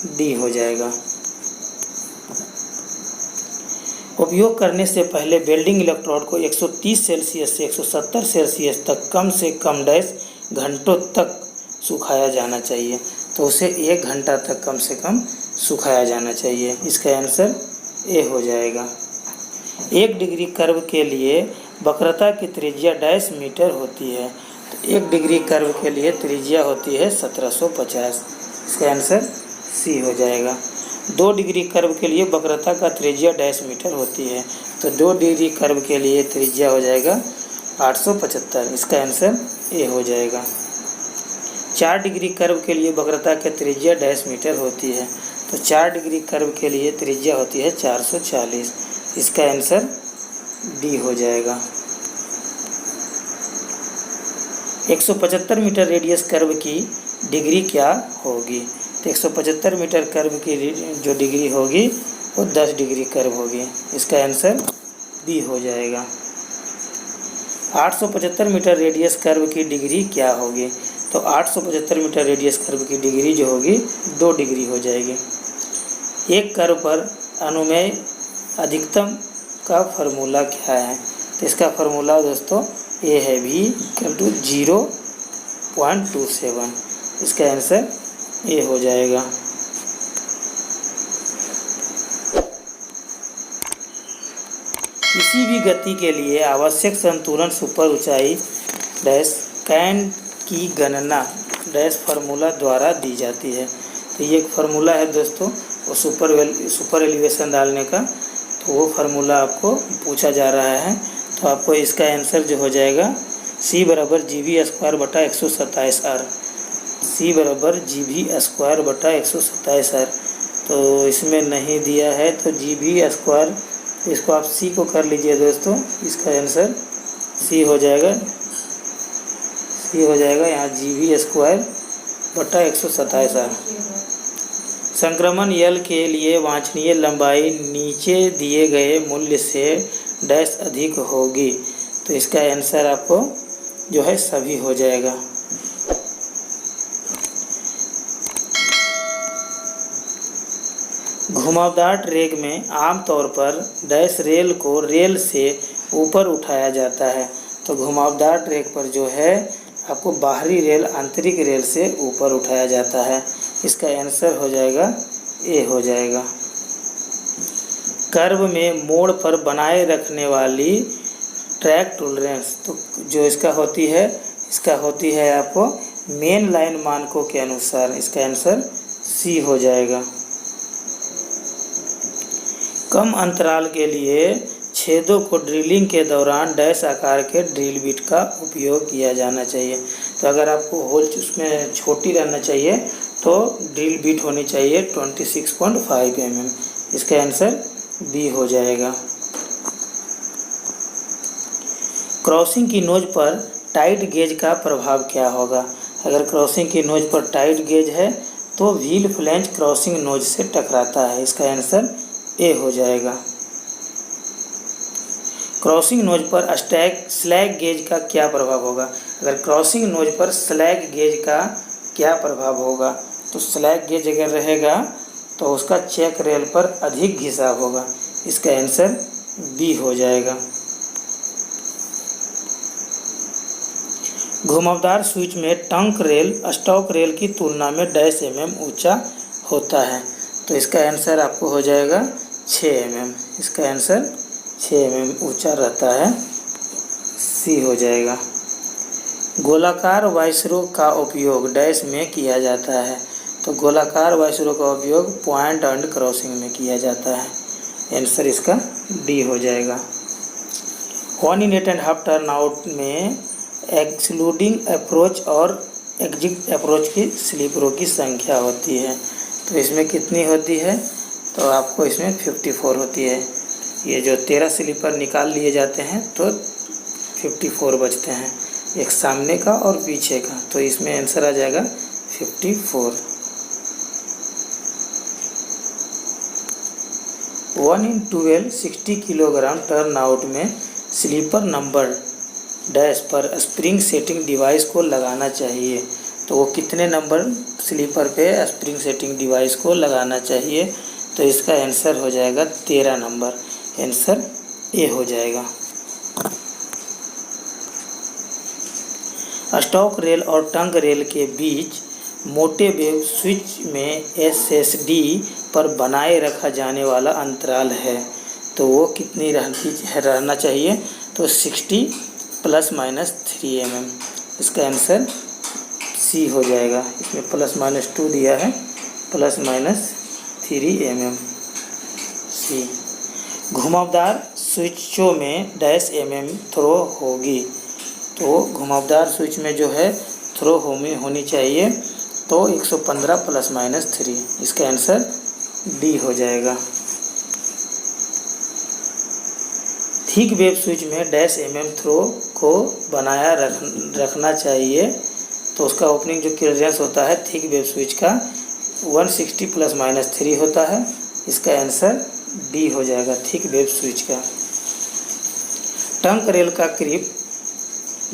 डी हो जाएगा। उपयोग करने से पहले वेल्डिंग इलेक्ट्रोड को 130 सेल्सियस से 170 सेल्सियस तक कम से कम डैश घंटों तक सुखाया जाना चाहिए, तो उसे 1 घंटा तक कम से कम सुखाया जाना चाहिए, इसका आंसर ए हो जाएगा। 1 डिग्री कर्व के लिए वक्रता की त्रिज्या डैश मीटर होती है। तो 1 डिग्री कर्व के लिए त्रिज्या होती है 1750। इसका आंसर सी हो जाएगा। 2 डिग्री कर्व के लिए वक्रता का त्रिज्या डैश मीटर होती है। तो 2 डिग्री कर्व के लिए त्रिज्या हो जाएगा 875। इसका आंसर ए हो जाएगा। 4 डिग्री कर्व के लिए वक्रता की त्रिज्या डैश मीटर होती है। तो 4 डिग्री कर्व के लिए त्रिज्या होती है 440। इसका आंसर डी हो जाएगा। 175 मीटर रेडियस कर्व की डिग्री क्या होगी? तो 175 मीटर कर्व की जो डिग्री होगी वो 10 डिग्री कर्व होगी। इसका आंसर बी हो जाएगा। 875 मीटर रेडियस कर्व की डिग्री क्या होगी? तो 875 मीटर रेडियस कर्व की डिग्री जो होगी 2 डिग्री हो जाएगी। एक कर्व पर अनुमेय अधिकतम का फॉर्मूला क्या है? तो इसका फॉर्मूला दोस्तों ये है v = 0.27। इसका आंसर ए हो जाएगा। किसी भी गति के लिए आवश्यक संतुलन सुपर ऊंचाई डैश कैन की गणना डैश फार्मूला द्वारा दी जाती है। तो ये एक फार्मूला है दोस्तों, वो सुपर एलिवेशन डालने का। तो वो फार्मूला आपको पूछा जा रहा है। तो आपको इसका आंसर जो हो जाएगा C = GB²/127R। C = GB²/127R। तो इसमें नहीं दिया है तो GB², इसको आप C को कर लीजिए दोस्तों। इसका आंसर C हो जाएगा। यहाँ GB²/127R। संक्रमण L के लिए वांछनीय लंबाई नीचे दिए गए मूल्य से डैश अधिक होगी। तो इसका आंसर आपको जो है सभी हो जाएगा। घुमावदार ट्रैक में आमतौर पर डैश रेल को रेल से ऊपर उठाया जाता है। तो घुमावदार ट्रैक पर जो है आपको बाहरी रेल आंतरिक रेल से ऊपर उठाया जाता है। इसका आंसर हो जाएगा ए हो जाएगा। कर्व में मोड़ पर बनाए रखने वाली ट्रैक टॉलरेंस तो जो इसका होती है आपको मेन लाइन मानकों के अनुसार। इसका आंसर सी हो जाएगा। कम अंतराल के लिए छेदों को ड्रिलिंग के दौरान डैश आकार के ड्रिल बिट का उपयोग किया जाना चाहिए। तो अगर आपको होल उसमें छोटी रहना चाहिए तो ड्रिल बिट होनी चाहिए 26.5 mm। इसका आंसर बी हो जाएगा। क्रॉसिंग की नोज पर टाइट गेज का प्रभाव क्या होगा? अगर क्रॉसिंग की नोज पर टाइट गेज है तो व्हील फ्लैंज क्रॉसिंग नोज से टकराता है। इसका आंसर ए हो जाएगा। क्रॉसिंग नोज पर स्लैग गेज का क्या प्रभाव होगा? अगर क्रॉसिंग नोज पर स्लैग गेज का क्या प्रभाव होगा? तो स्लैग गेज अगर रहेगा तो उसका चेक रेल पर अधिक घिसाव होगा। इसका आंसर बी हो जाएगा। घुमावदार स्विच में टंक रेल स्टॉक रेल की तुलना में डैश mm ऊंचा होता है। तो इसका आंसर आपको हो जाएगा 6 mm। इसका आंसर 6 mm ऊंचा रहता है। सी हो जाएगा। गोलाकार वाइसरो का उपयोग डैश में किया जाता है। तो गोलाकार वाइसरो का उपयोग पॉइंट एंड क्रॉसिंग में किया जाता है। आंसर इसका डी हो जाएगा। 1 in 8½ टर्न आउट में एक्सक्लूडिंग अप्रोच और एग्जिट अप्रोच की स्लीपरों की संख्या होती है। तो इसमें कितनी होती है? तो आपको इसमें 54 होती है। ये जो 13 स्लीपर निकाल लिए जाते हैं तो 54 बचते हैं, एक सामने का और पीछे का। तो इसमें आंसर आ जाएगा 54। 1 in 12 60 किलोग्राम टर्न आउट में स्लीपर नंबर डैश पर स्प्रिंग सेटिंग डिवाइस को लगाना चाहिए। तो वो कितने नंबर स्लीपर पे स्प्रिंग सेटिंग डिवाइस को लगाना चाहिए? तो इसका आंसर हो जाएगा 13 नंबर। आंसर ए हो जाएगा। स्टॉक रेल और टंग रेल के बीच मोटे वेव स्विच में SSD पर बनाए रखा जाने वाला अंतराल है। तो वो कितनी रहना चाहिए? तो 60 ± 3 mm, इसका आंसर सी हो जाएगा। इसमें ±2 दिया है, ± 3 mm, सी। घुमावदार स्विचों में डैश mm थ्रो होगी, तो घुमावदार स्विच में जो है थ्रो होनी चाहिए, तो 115 ± 3, इसका आंसर डी हो जाएगा। थिक वेव स्विच में डैश mm थ्रो को बनाया रखना चाहिए, तो उसका ओपनिंग जो क्लियरेंस होता है थिक वेव स्विच का 160 ± 3 होता है, इसका आंसर डी हो जाएगा, थिक वेव स्विच का। टंक रेल का क्रीप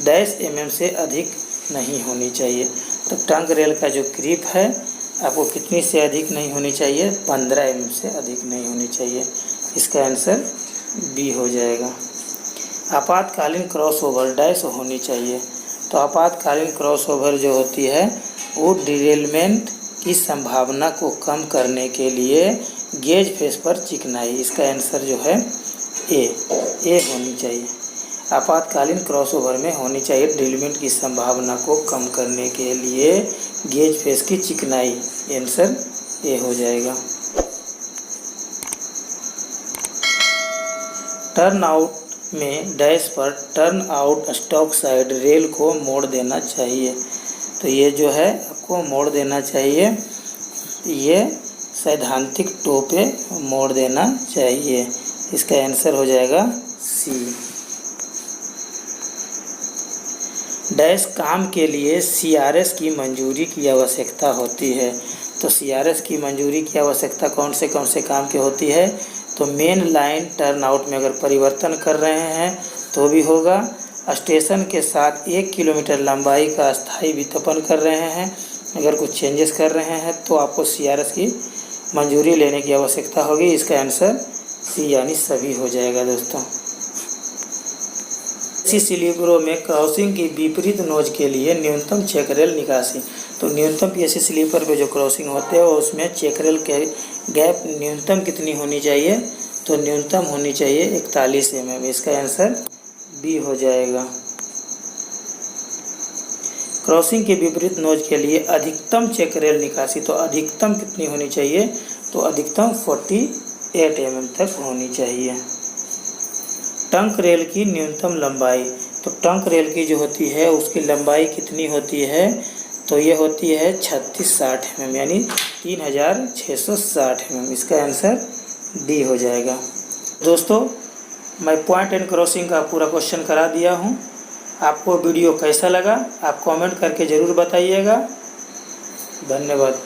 डैश mm से अधिक नहीं होनी चाहिए, तो टंक रेल का जो क्रीप है आपको कितनी से अधिक नहीं होनी चाहिए, 15 mm से अधिक नहीं होनी चाहिए, इसका आंसर बी हो जाएगा। आपातकालीन क्रॉसओवर डैश होनी चाहिए, तो आपातकालीन क्रॉसओवर जो होती है वो डिरेलमेंट की संभावना को कम करने के लिए गेज फेस पर चिकनाई, इसका आंसर जो है ए होनी चाहिए। आपातकालीन क्रॉसओवर में होनी चाहिए डिरेलमेंट की संभावना को कम करने के लिए गेज फेस की चिकनाई, आंसर ए हो जाएगा। टर्न आउट में डैश पर turn out stock side rail को मोड़ देना चाहिए, तो ये जो है आपको मोड़ देना चाहिए, ये सैद्धांतिक टो पे मोड़ देना चाहिए, इसका आंसर हो जाएगा सी। डैश काम के लिए CRS की मंजूरी की आवश्यकता होती है, तो CRS की मंजूरी की आवश्यकता कौन से काम की होती है, तो मेन लाइन टर्न आउट में अगर परिवर्तन कर रहे हैं तो भी होगा, स्टेशन के साथ 1 किलोमीटर लंबाई का स्थायी वितरण कर रहे हैं, अगर कुछ चेंजेस कर रहे हैं तो आपको CRS की मंजूरी लेने की आवश्यकता होगी, इसका आंसर सी यानी सभी हो जाएगा दोस्तों। इसी स्लीपरों में क्रॉसिंग की विपरीत नोज के लिए न्यूनतम चेकरेल निकासी, तो न्यूनतम PSC स्लीपर पे जो क्रॉसिंग होते हैं उसमें चेकरेल के गैप न्यूनतम कितनी होनी चाहिए, तो न्यूनतम होनी चाहिए 41 mm, इसका आंसर बी हो जाएगा। क्रॉसिंग के विपरीत नोज के लिए अधिकतम चेकरेल निकासी, तो अधिकतम कितनी होनी चाहिए, तो अधिकतम 48 mm तक होनी चाहिए। टंक रेल की न्यूनतम लंबाई, तो टंक रेल की जो होती है उसकी लंबाई कितनी होती है, तो ये होती है 3660 mm यानी 3660 mm, इसका आंसर डी हो जाएगा। दोस्तों मैं पॉइंट एंड क्रॉसिंग का पूरा क्वेश्चन करा दिया हूँ, आपको वीडियो कैसा लगा आप कमेंट करके ज़रूर बताइएगा। धन्यवाद।